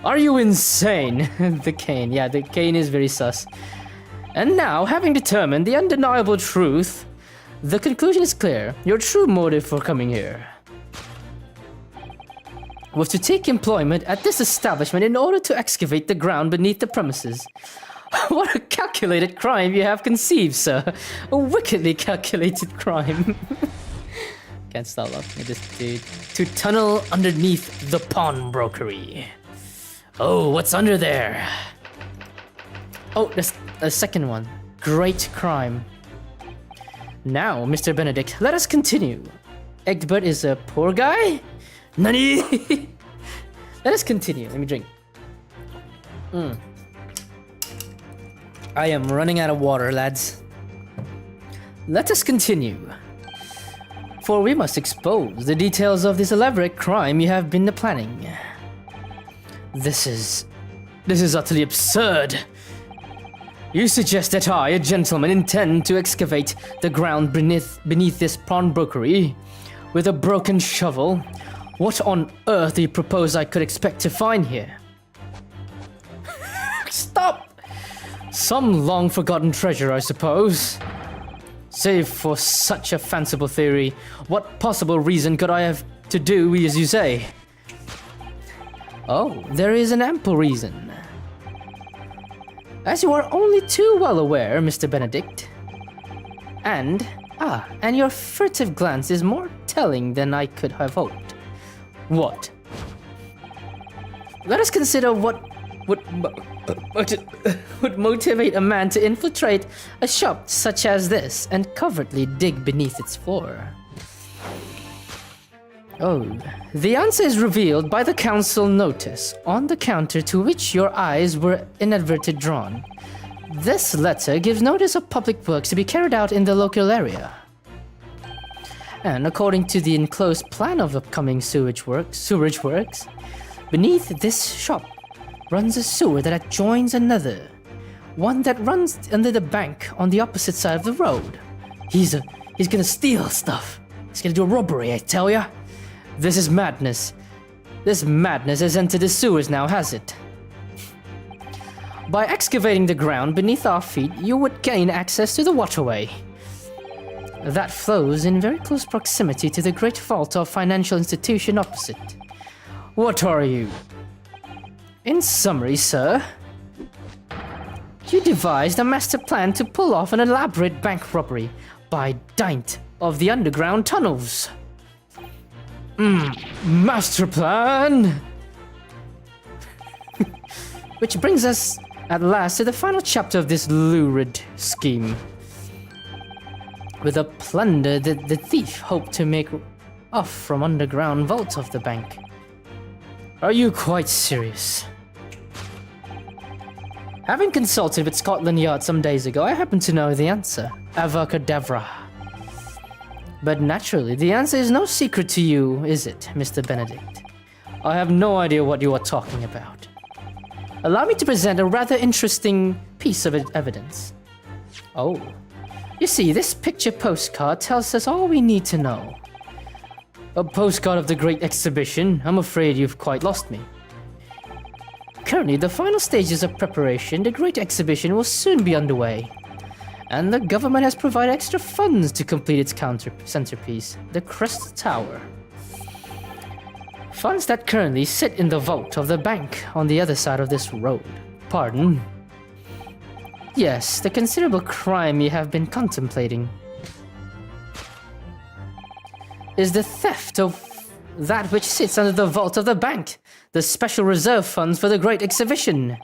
Are you insane? The cane. Yeah, the cane is very sus. And now, having determined the undeniable truth, the conclusion is clear. Your true motive for coming here was to take employment at this establishment in order to excavate the ground beneath the premises. What a calculated crime you have conceived, sir. A wickedly calculated crime. Can't stop laughing at this dude. To tunnel underneath the pawnbrokery. Oh, what's under there? Oh, there's a second one. Great crime. Now, Mr. Benedict, let us continue. Egbert is a poor guy? Nani? Let us continue. Let me drink. I am running out of water, lads. Let us continue. For we must expose the details of this elaborate crime you have been planning. This is utterly absurd. You suggest that I, a gentleman, intend to excavate the ground beneath this pawnbrokery with a broken shovel? What on earth do you propose I could expect to find here? Stop! Some long-forgotten treasure, I suppose. Save for such a fanciful theory, what possible reason could I have to do as you say? Oh, there is an ample reason. As you are only too well aware, Mr. Benedict. And your furtive glance is more telling than I could have hoped. What? Let us consider what would motivate a man to infiltrate a shop such as this and covertly dig beneath its floor. Oh, the answer is revealed by the council notice on the counter to which your eyes were inadvertently drawn. This letter gives notice of public works to be carried out in the local area. And according to the enclosed plan of upcoming sewerage works, beneath this shop runs a sewer that adjoins another, one that runs under the bank on the opposite side of the road. He's gonna steal stuff. He's gonna do a robbery, I tell ya. This is madness. This madness has entered the sewers now, has it? By excavating the ground beneath our feet, you would gain access to the waterway. That flows in very close proximity to the great vault of financial institution opposite. What are you? In summary, sir, you devised a master plan to pull off an elaborate bank robbery by dint of the underground tunnels. Master plan! Which brings us at last to the final chapter of this lurid scheme. With the plunder that the thief hoped to make off from underground vault of the bank. Are you quite serious? Having consulted with Scotland Yard some days ago, I happen to know the answer. Avacadabra. But naturally, the answer is no secret to you, is it, Mr. Benedict? I have no idea what you are talking about. Allow me to present a rather interesting piece of evidence. Oh. You see, this picture postcard tells us all we need to know. A postcard of the Great Exhibition? I'm afraid you've quite lost me. Currently, the final stages of preparation, the Great Exhibition will soon be underway. And the government has provided extra funds to complete its centerpiece, the Crest Tower. Funds that currently sit in the vault of the bank on the other side of this road. Pardon? Yes, the considerable crime you have been contemplating is the theft of that which sits under the vault of the bank, the special reserve funds for the Great Exhibition.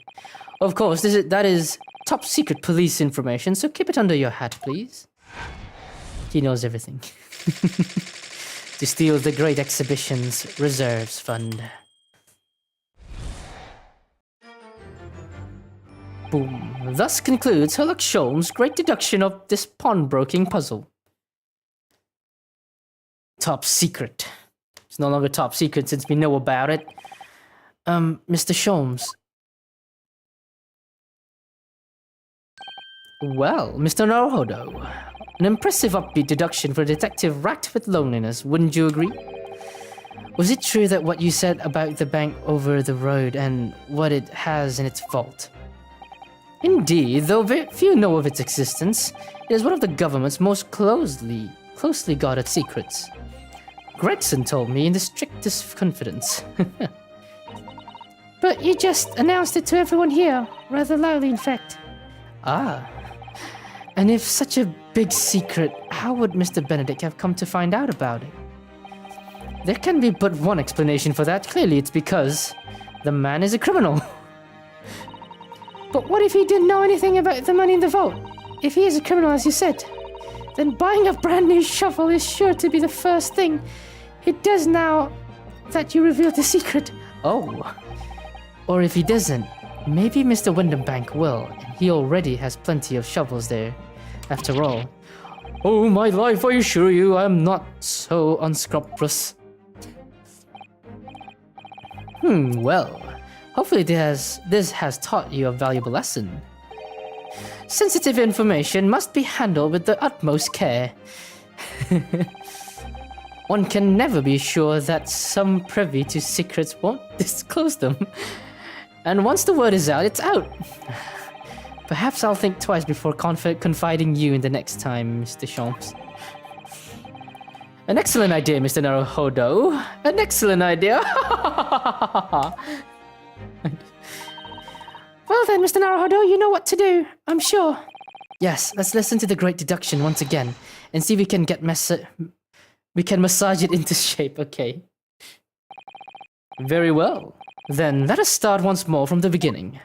Of course, that is top secret police information, so keep it under your hat, please. He knows everything. To steal the Great Exhibition's reserves fund. Boom. Thus concludes Sherlock Holmes' great deduction of this pawnbroking puzzle. Top secret. It's no longer top secret since we know about it. Mr. Holmes. Well, Mr. Naruhodo. An impressive upbeat deduction for a detective racked with loneliness, wouldn't you agree? Was it true that what you said about the bank over the road and what it has in its vault? Indeed, though very few know of its existence, it is one of the government's most closely guarded secrets. Gregson told me in the strictest confidence. But you just announced it to everyone here, rather loudly in fact. Ah. And if such a big secret, how would Mr. Benedict have come to find out about it? There can be but one explanation for that. Clearly, it's because the man is a criminal. But what if he didn't know anything about the money in the vault? If he is a criminal, as you said, then buying a brand new shovel is sure to be the first thing he does now that you revealed the secret. Oh. Or if he doesn't, maybe Mr. Windenbank will, and he already has plenty of shovels there. After all. Oh, my life, I assure you, I'm not so unscrupulous. Well, hopefully this has taught you a valuable lesson. Sensitive information must be handled with the utmost care. One can never be sure that some privy to secrets won't disclose them. And once the word is out, it's out. Perhaps I'll think twice before confiding you in the next time, Mr. Sholmes. An excellent idea, Mr. Naruhodo. An excellent idea. Well then, Mr. Naruhodo, you know what to do, I'm sure. Yes, let's listen to the great deduction once again and see if we can massage it into shape, okay? Very well. Then let us start once more from the beginning.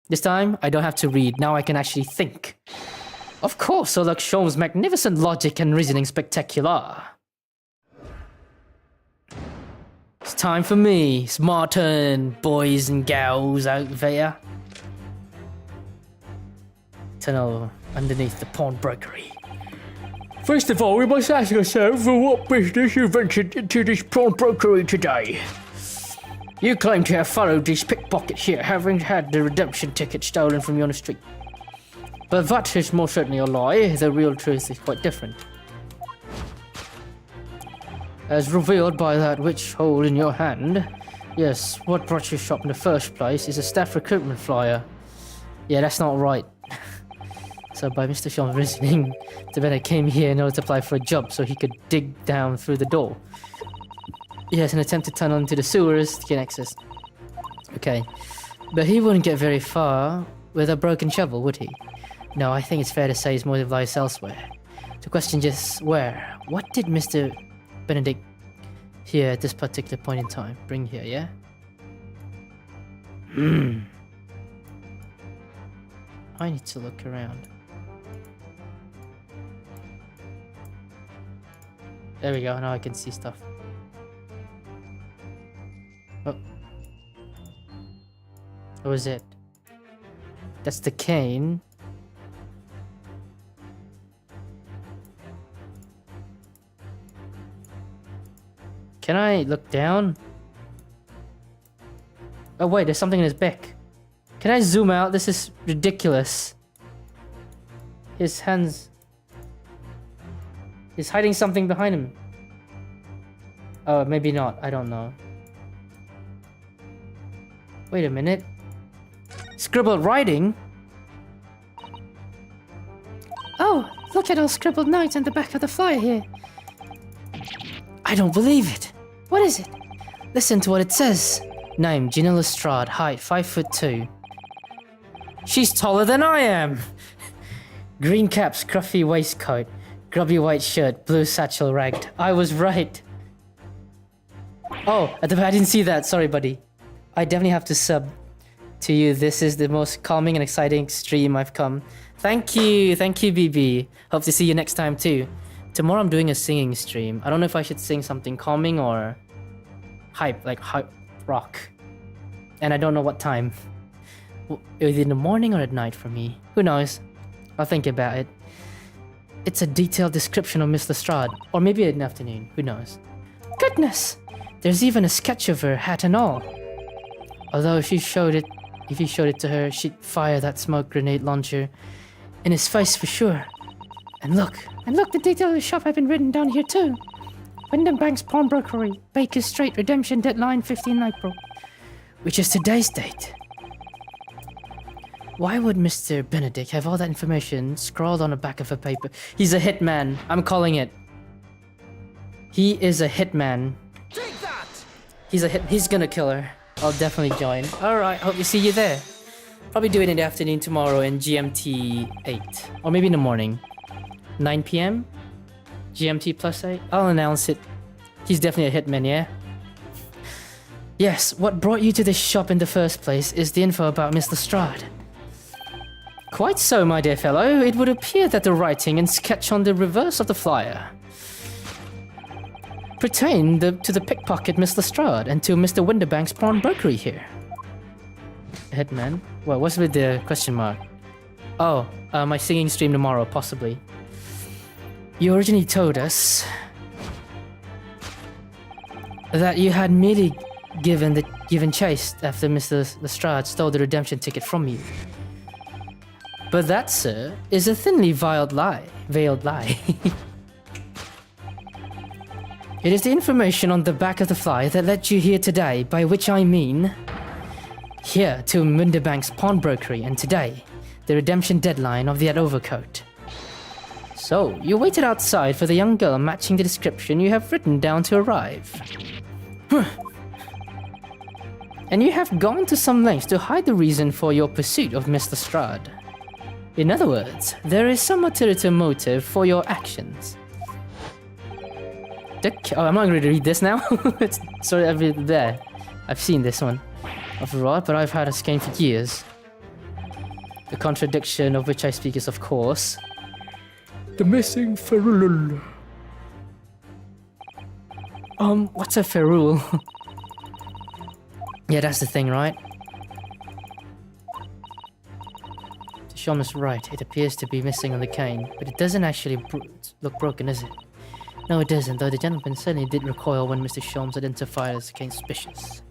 This time, I don't have to read, now I can actually think. Of course, Sherlock Sholmes' magnificent logic and reasoning spectacular. It's time for me, smarten boys and gals out there. Tunnel underneath the pawnbrokery. First of all, we must ask ourselves for what business you ventured into this pawnbrokery today. You claim to have followed these pickpockets here, having had the redemption ticket stolen from you on the street. But that is most certainly a lie. The real truth is quite different. As revealed by that witch hole in your hand, yes, what brought you shop in the first place is a staff recruitment flyer. Yeah, that's not right. So by Mr. Sholmes' reasoning, the man came here in order to apply for a job so he could dig down through the door. Yes, an attempt to tunnel into the sewers to gain access. Okay, but he wouldn't get very far with a broken shovel, would he? No, I think it's fair to say his motive lies elsewhere. The question just where? What did Mr. Benedict here at this particular point in time bring here, yeah? I need to look around. There we go, now I can see stuff. Oh. What was it? That's the cane. Can I look down? Oh wait, there's something in his back. Can I zoom out? This is ridiculous. His hands... He's hiding something behind him. Oh, maybe not. I don't know. Wait a minute. Scribbled writing? Oh, look at all scribbled notes on the back of the flyer here. I don't believe it. What is it? Listen to what it says. Name, Gina Lestrade, height 5'2". She's taller than I am! Green cap, scruffy waistcoat, grubby white shirt, blue satchel ragged. I was right. Oh, I didn't see that. Sorry, buddy. I definitely have to sub to you. This is the most calming and exciting stream I've come. Thank you, BB. Hope to see you next time too. Tomorrow I'm doing a singing stream. I don't know if I should sing something calming or hype, like hype rock. And I don't know what time. Either in the morning or at night for me. Who knows? I'll think about it. It's a detailed description of Miss Lestrade. Or maybe in the afternoon. Who knows? Goodness! There's even a sketch of her, hat and all. Although if you showed it to her, she'd fire that smoke grenade launcher in his face for sure. And look, the detail of the shop have been written down here too. Windenbank's Pawnbrokery, Baker Street, redemption deadline 15 April. Which is today's date. Why would Mr. Benedict have all that information scrawled on the back of a paper? He's a hitman. I'm calling it. He is a hitman. Take that! He's gonna kill her. I'll definitely join. Alright, hope to see you there. Probably do it in the afternoon tomorrow in GMT 8. Or maybe in the morning. 9 PM? GMT plus 8? I'll announce it He's definitely a hitman, yeah? Yes, what brought you to this shop in the first place is the info about Mr. Strahd. Quite so, my dear fellow. It would appear that the writing and sketch on the reverse of the flyer pertain to the pickpocket Mr. Strahd and to Mr. Winterbank's pawnbrokery here. Hitman? Well, what's with the question mark? Oh, my singing stream tomorrow, possibly. You originally told us that you had merely given chase after Mr. Lestrade stole the redemption ticket from you. But that, sir, is a thinly veiled lie. It is the information on the back of the flyer that led you here today, by which I mean here to Winterbank's pawnbrokery, and today, the redemption deadline of that overcoat. So, you waited outside for the young girl matching the description you have written down to arrive. And you have gone to some lengths to hide the reason for your pursuit of Mr. Strahd. In other words, there is some ulterior motive for your actions. I'm not going to read this now. It's sort of there. I've seen this one. Overall, but I've had a skein for years. The contradiction of which I speak is, of course, the missing ferule. What's a ferule? Yeah, that's the thing, right? Shom is right. It appears to be missing on the cane, but it doesn't actually look broken, is it? No, it doesn't, though the gentleman certainly did recoil when Mr. Sholmes identified as the cane suspicious.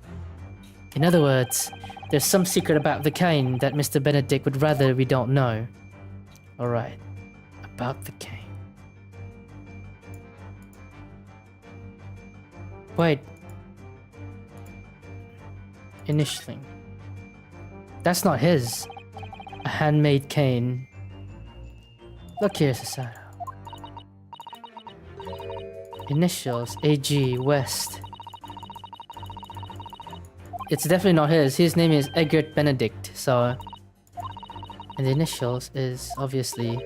In other words, there's some secret about the cane that Mr. Benedict would rather we don't know. Alright, about the cane. Wait. Initialing. That's not his. A handmade cane. Look here, Sasato. Initials, AG, West. It's definitely not his. His name is Egbert Benedict, so... And the initials is obviously...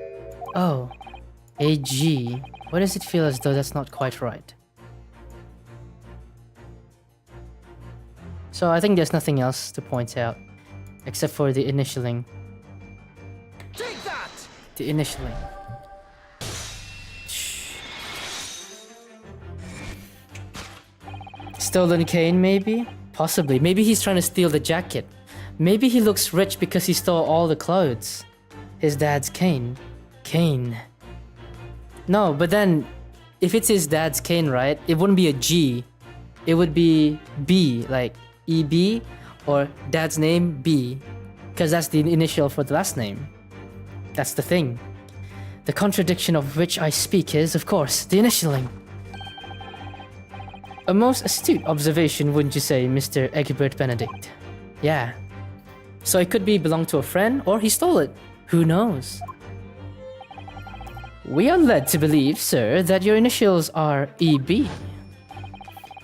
Oh, AG. Why does it feel as though that's not quite right? So I think there's nothing else to point out. Except for the initialing. Take that! The initialing. Stolen cane, maybe? Possibly. Maybe he's trying to steal the jacket. Maybe he looks rich because he stole all the clothes. His dad's cane. Cane. No, but then, if it's his dad's cane, right? It wouldn't be a G. It would be B, like EB, or dad's name, B. Because that's the initial for the last name. That's the thing. The contradiction of which I speak is, of course, the initialing. A most astute observation, wouldn't you say, Mr. Egbert Benedict? Yeah. So it could be belonged to a friend, or he stole it. Who knows? We are led to believe, sir, that your initials are EB.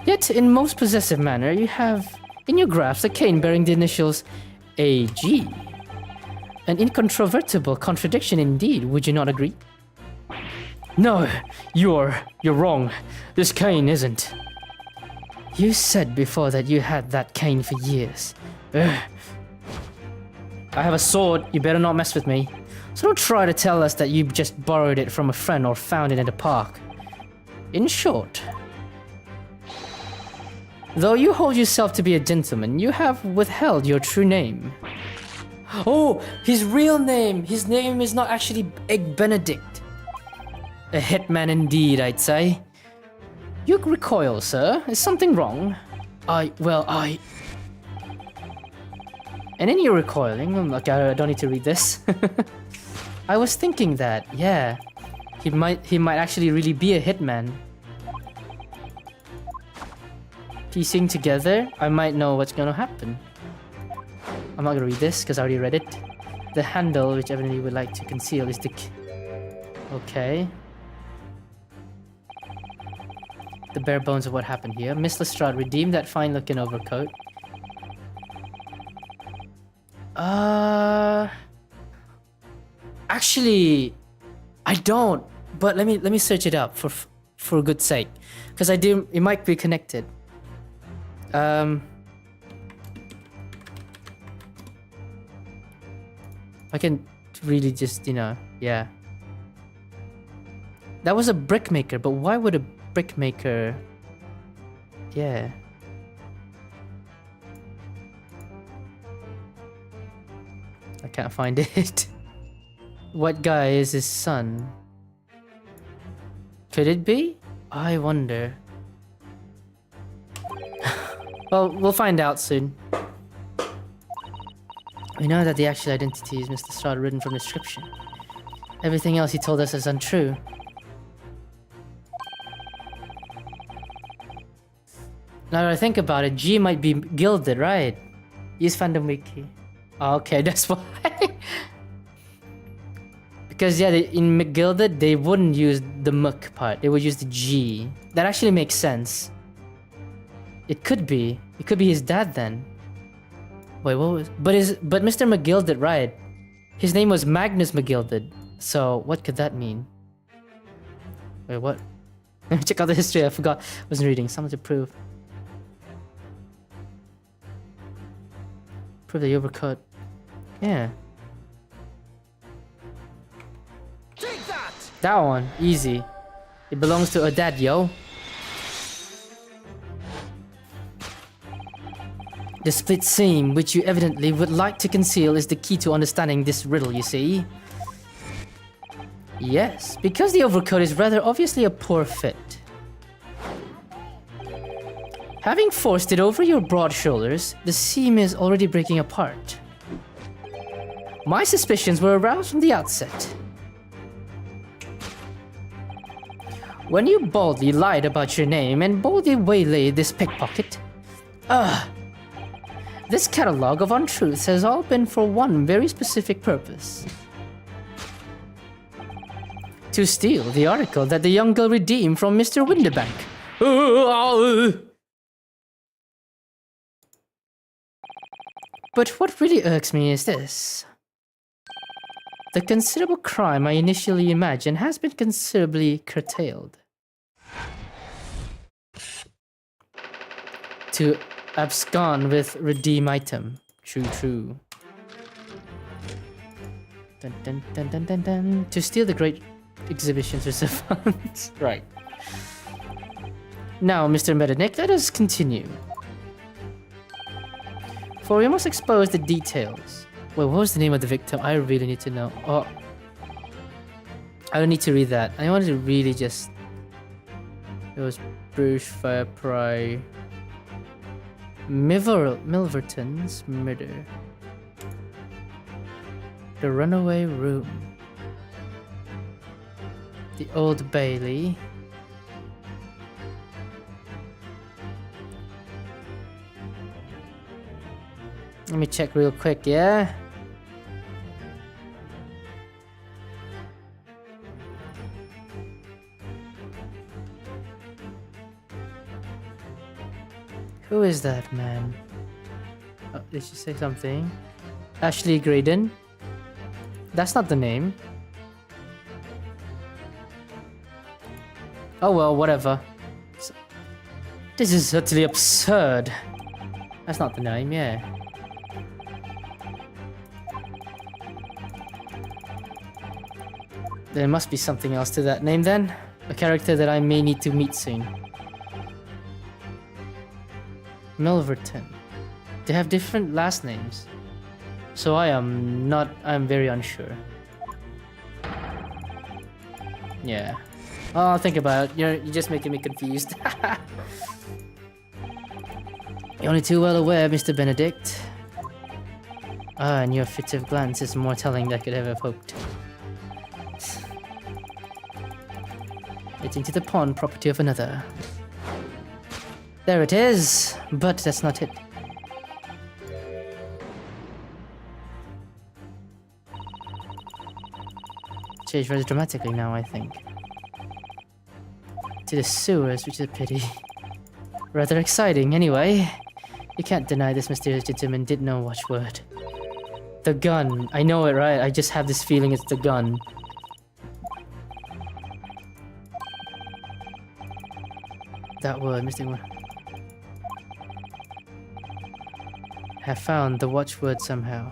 Yet, in most possessive manner, you have in your graphs a cane bearing the initials AG. An incontrovertible contradiction indeed, would you not agree? No, you're wrong. This cane isn't. You said before that you had that cane for years. Ugh. I have a sword, you better not mess with me. So don't try to tell us that you just borrowed it from a friend or found it in the park. In short, though you hold yourself to be a gentleman, you have withheld your true name. Oh, his real name! His name is not actually Egg Benedict. A hitman indeed, I'd say. You recoil, sir. Is something wrong? And in your recoiling, I'm like, I don't need to read this. I was thinking that, yeah, he might actually really be a hitman. Piecing together, I might know what's gonna happen. I'm not gonna read this because I already read it. The handle, which everybody would like to conceal, is the okay. The bare bones of what happened here. Miss Lestrade redeemed that fine-looking overcoat. Actually, I don't. But let me search it up for good sake, because it might be connected. I can really just, yeah. That was a brick maker, but why would a brick maker... Yeah. I can't find it. What guy is his son? Could it be? I wonder. Well, we'll find out soon. We know that the actual identity is Mr. Strahd written from the description. Everything else he told us is untrue. Now that I think about it, G might be gilded, right? Use fandom wiki. Oh, okay, that's why. Because yeah, in McGilded, they wouldn't use the Mc part. They would use the G. That actually makes sense. It could be. It could be his dad then. Wait, what was... But Mr. McGilded, right? His name was Magnus McGilded. So, what could that mean? Wait, what? Let me check out the history. I forgot. I wasn't reading. Something to prove. Prove that you overcut. Yeah. Take that! That one. Easy. It belongs to a dad, yo. The split seam, which you evidently would like to conceal, is the key to understanding this riddle, you see. Yes, because the overcoat is rather obviously a poor fit. Having forced it over your broad shoulders, the seam is already breaking apart. My suspicions were aroused from the outset. When you boldly lied about your name and boldly waylaid this pickpocket, this catalog of untruths has all been for one very specific purpose. To steal the article that the young girl redeemed from Mr. Winterbank. But what really irks me is this. The considerable crime I initially imagined has been considerably curtailed. To abscond with redeem item. True. Dun, dun, dun, dun, dun, dun. To steal the great exhibition's reserve funds. Right. Now, Mr. Metternich, let us continue. For we must expose the details. Wait, what was the name of the victim? I really need to know. Oh. I don't need to read that. I wanted to really just... It was Bruce Firepry... Milverton's murder. The runaway room. The Old Bailey. Let me check real quick, yeah? Who is that man? Oh, did she say something? Ashley Graydon? That's not the name. Oh well, whatever. This is utterly absurd. That's not the name, yeah. There must be something else to that name then. A character that I may need to meet soon. Milverton. They have different last names. So I'm very unsure. Yeah. Oh, think about it. You're just making me confused. You're only too well aware, Mr. Benedict. And your furtive glance is more telling than I could ever have hoped. It's into the pawn property of another. There it is, but that's not it. Changed rather dramatically now, I think. To the sewers, which is a pity. Rather exciting, anyway. You can't deny this mysterious gentleman did know watchword. The gun. I know it, right? I just have this feeling it's the gun. that word, Mr. One. Have found the watchword somehow.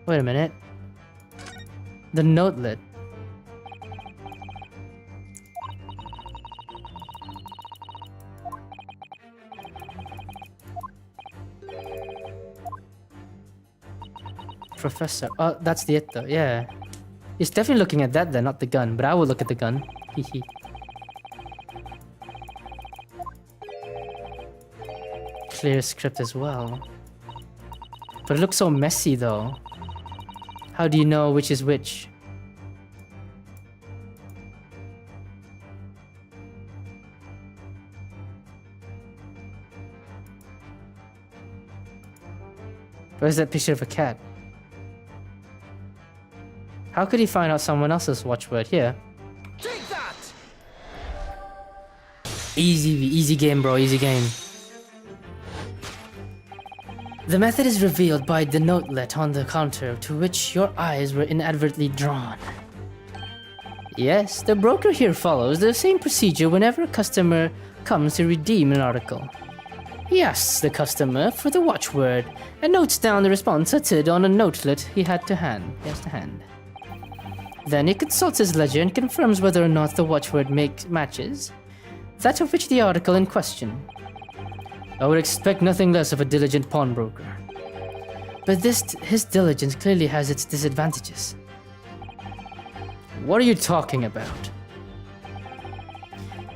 Wait a minute. The notelet. Professor. Oh, that's the it though, yeah. He's definitely looking at that then, not the gun, but I will look at the gun. Hehe. Clear script as well. But it looks so messy though. How do you know which is which? Where's that picture of a cat? How could he find out someone else's watchword here? Take that! Easy game, bro, easy game. The method is revealed by the notelet on the counter to which your eyes were inadvertently drawn. Yes, the broker here follows the same procedure whenever a customer comes to redeem an article. He asks the customer for the watchword and notes down the response uttered on a notelet he has to hand. Then he consults his ledger and confirms whether or not the watchword matches that of which the article in question. I would expect nothing less of a diligent pawnbroker. But his diligence clearly has its disadvantages. What are you talking about?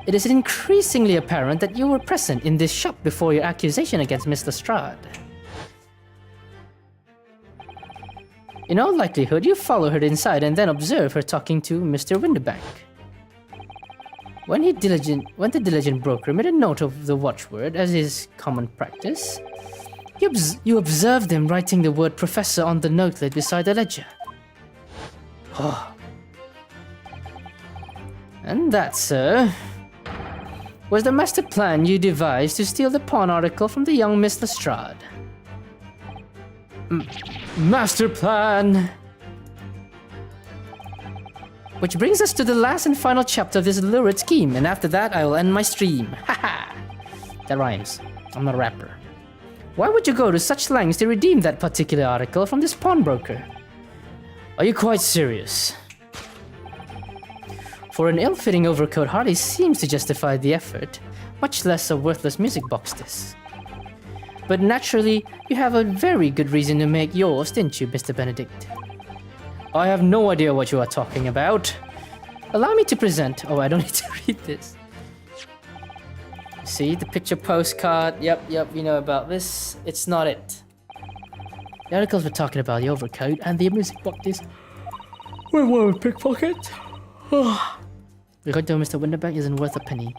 It is increasingly apparent that you were present in this shop before your accusation against Mr. Strad. In all likelihood, you follow her inside and then observe her talking to Mr. Winterbank. When the diligent broker made a note of the watchword, as is common practice, you observed him writing the word professor on the notelet beside the ledger. Oh. And that, sir, was the master plan you devised to steal the pawn article from the young Miss Lestrade. Master plan! Which brings us to the last and final chapter of this lurid scheme, and after that I will end my stream. Haha! That rhymes. I'm not a rapper. Why would you go to such lengths to redeem that particular article from this pawnbroker? Are you quite serious? For an ill-fitting overcoat hardly seems to justify the effort, much less a worthless music box disc. But naturally, you have a very good reason to make yours, didn't you, Mr. Benedict? I have no idea what you are talking about. Allow me to present. Oh, I don't need to read this. See, the picture postcard. Yep, you know about this. It's not it. The articles were talking about the overcoat and the music box disc. Wait, what, pickpocket? The going to Mr. Winterbank isn't worth a penny.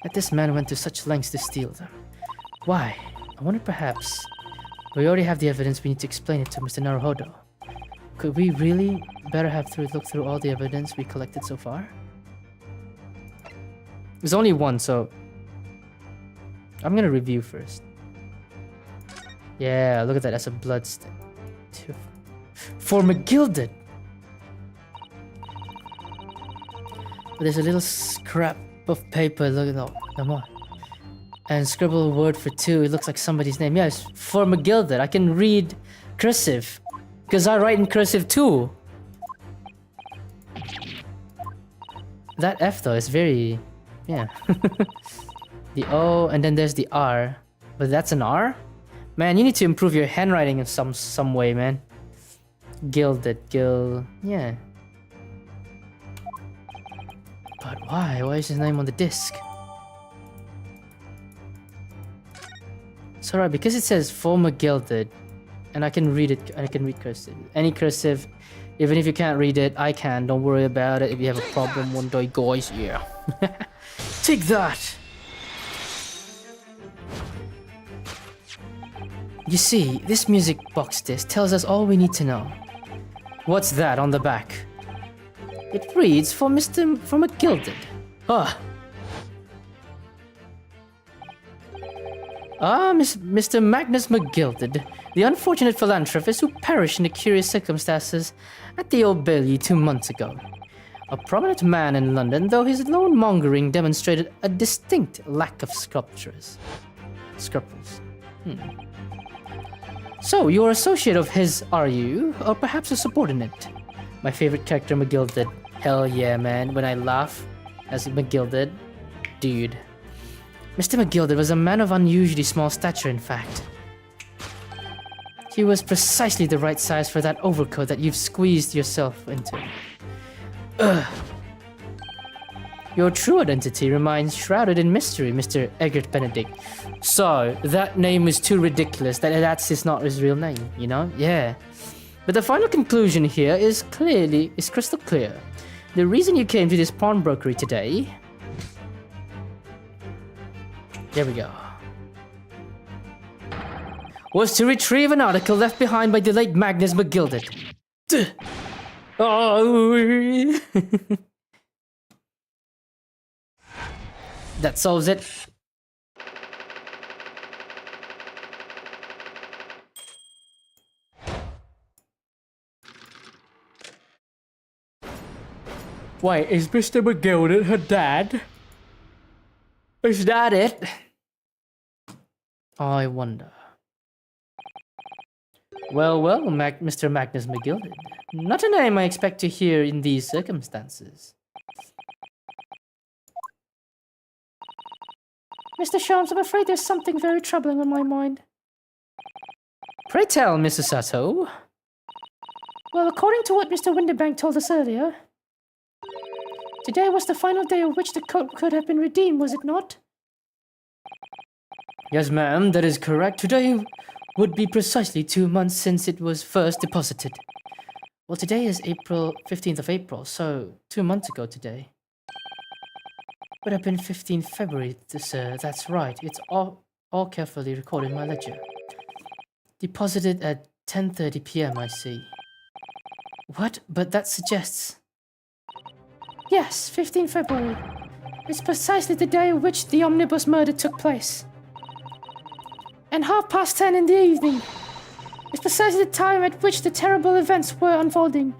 Yet this man went to such lengths to steal them. Why? I wonder perhaps we already have the evidence we need to explain it to Mr. Naruhodo. Could we really better have look through all the evidence we collected so far? There's only one, so I'm gonna review first. Yeah, look at that, that's a bloodstain. For McGilded! There's a little scrap of paper, look at that, come on. And scribble a word for two, it looks like somebody's name. Yes, for McGilded, I can read cursive. Because I write in cursive too. That F though is very... yeah. The O and then there's the R. But that's an R? Man, you need to improve your handwriting in some way, man. Gilded, yeah. But why? Why is his name on the disc? It's alright, because it says former gilded, and I can read it, and I can read cursive. Any cursive, even if you can't read it, I can. Don't worry about it if you have a problem one day, guys. Yeah. Take that! You see, this music box disc tells us all we need to know. What's that on the back? It reads for McGilded. Mr. Magnus McGilded, the unfortunate philanthropist who perished in the curious circumstances at the Old Bailey 2 months ago. A prominent man in London, though his lone-mongering demonstrated a distinct lack of scruples. So, you're an associate of his, are you? Or perhaps a subordinate? My favorite character, McGill did. Hell yeah, man. When I laugh, as McGill did. Dude. Mr. McGilded was a man of unusually small stature, in fact. He was precisely the right size for that overcoat that you've squeezed yourself into. Ugh. Your true identity remains shrouded in mystery, Mr. Eggert Benedict. So, that name is too ridiculous that's not his real name, you know? Yeah. But the final conclusion here is crystal clear. The reason you came to this pawnbrokery today... There we go. Was to retrieve an article left behind by the late Magnus McGilded. Oh. That solves it. Wait, is Mr. McGilded her dad? Is that it? I wonder. Well, Mr. Magnus McGilded. Not a name I expect to hear in these circumstances. Mr. Sholmes, I'm afraid there's something very troubling on my mind. Pray tell, Mrs. Sato. Well, according to what Mr. Winterbank told us earlier, today was the final day on which the coat could have been redeemed, was it not? Yes, ma'am, that is correct. Today would be precisely 2 months since it was first deposited. Well, today is 15th of April, so 2 months ago today. Would have been 15th February, sir. That's right. It's all carefully recorded in my ledger. Deposited at 10:30 p.m., I see. What? But that suggests... Yes, 15th February. It's precisely the day on which the omnibus murder took place. And 10:30 in the evening. It's precisely the time at which the terrible events were unfolding.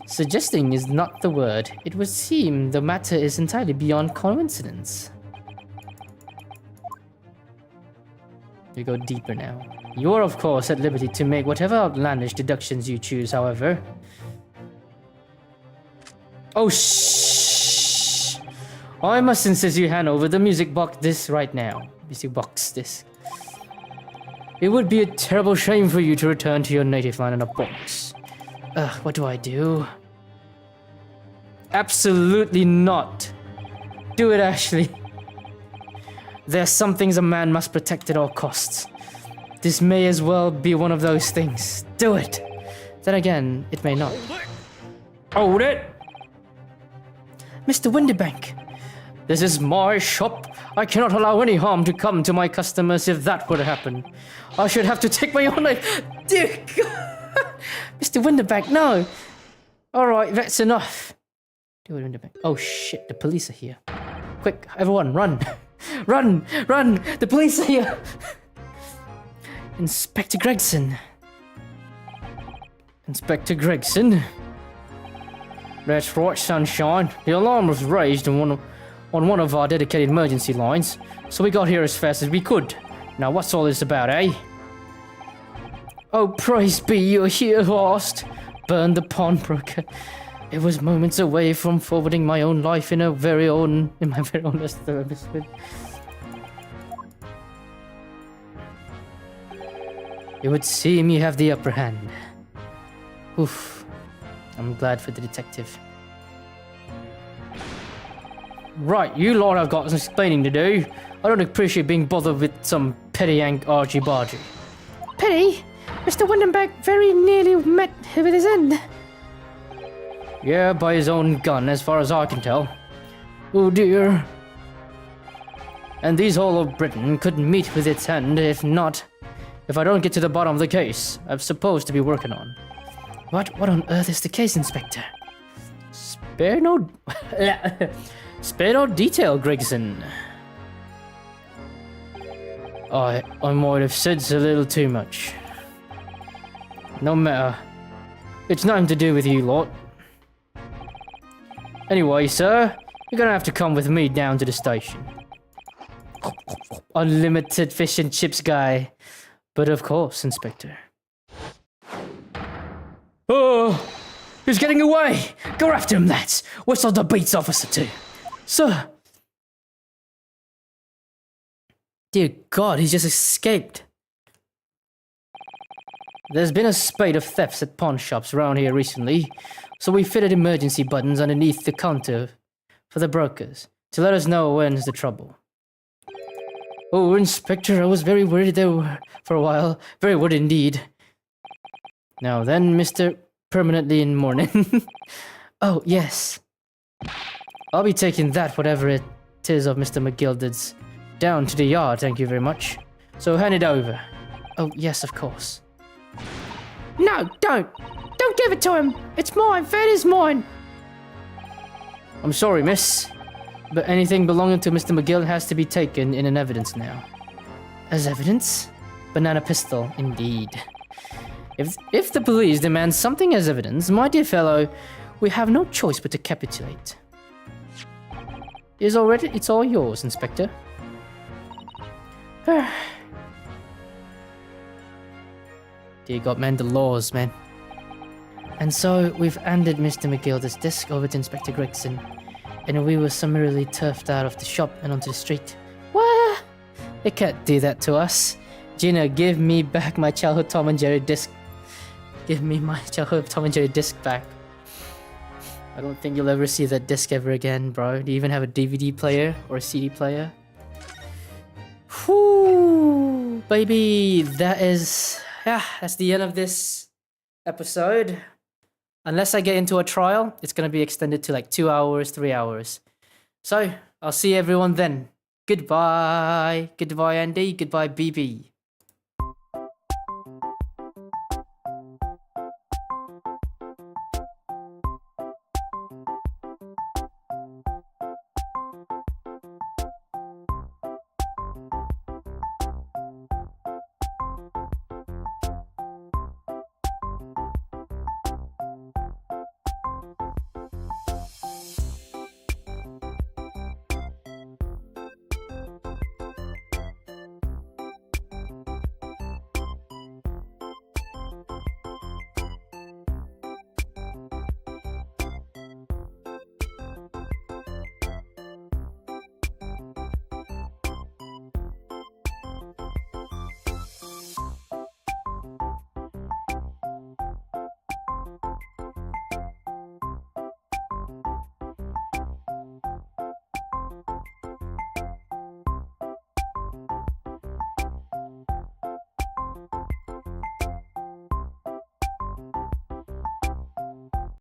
Suggesting is not the word. It would seem the matter is entirely beyond coincidence. We go deeper now. You are, of course, at liberty to make whatever outlandish deductions you choose, however. Oh, shh! I must insist you hand over the music box this right now. Music box this. It would be a terrible shame for you to return to your native land in a box. What do I do? Absolutely not. Do it, Ashley. There's some things a man must protect at all costs. This may as well be one of those things. Do it. Then again, it may not. Hold it! Mr. Winterbank, this is my shop. I cannot allow any harm to come to my customers if that were to happen. I should have to take my own life. Dear God. Mr. Winterbank, no. Alright, that's enough. Oh shit, the police are here. Quick, everyone, run. Run! Run! The police are here! Inspector Gregson. Inspector Gregson? That's right, sunshine. The alarm was raised on one of our dedicated emergency lines, so we got here as fast as we could. Now what's all this about, eh? Oh, praise be, you're here at last. Burn the pawnbroker. It was moments away from forwarding my own life in my very own establishment. It would seem you have the upper hand. Oof. I'm glad for the detective. Right, you lot have got some explaining to do. I don't appreciate being bothered with some petty argy-bargy. Petty? Mr. Winterbank very nearly met with his end. Yeah, by his own gun, as far as I can tell. Oh dear. And these whole of Britain could meet with its end if I don't get to the bottom of the case I'm supposed to be working on. What on earth is the case, Inspector? Spare no detail, Gregson. I might have said a little too much. No matter. It's nothing to do with you lot. Anyway, sir, you're gonna have to come with me down to the station. Unlimited fish and chips guy. But of course, Inspector. Oh, he's getting away! Go after him, lads! Whistle the beats, Officer 2. Sir! Dear God, he's just escaped. There's been a spate of thefts at pawn shops around here recently, so we fitted emergency buttons underneath the counter for the brokers to let us know when's the trouble. Oh, Inspector, I was very worried there for a while. Very worried indeed. Now then, Mr. Permanently in mourning. Oh, yes. I'll be taking that, whatever it is of Mr. McGilded's, down to the yard, thank you very much. So hand it over. Oh, yes, of course. No, don't! Don't give it to him! It's mine! That is mine! I'm sorry, miss. But anything belonging to Mr. McGill has to be taken in an evidence now. As evidence? Banana pistol, indeed. If the police demand something as evidence, my dear fellow, we have no choice but to capitulate. It's all yours, Inspector. Dear God, man, the laws, man. And so, we've handed Mr. McGilda's disc over to Inspector Gregson, and we were summarily turfed out of the shop and onto the street. What? They can't do that to us. Gina, give me back my childhood Tom and Jerry disc. Give me my childhood Tom and Jerry disc back. I don't think you'll ever see that disc ever again, bro. Do you even have a DVD player or a CD player? Whew, baby, that's the end of this episode. Unless I get into a trial, it's gonna be extended to like 2 hours, 3 hours. So, I'll see everyone then. Goodbye. Goodbye, Andy. Goodbye, BB.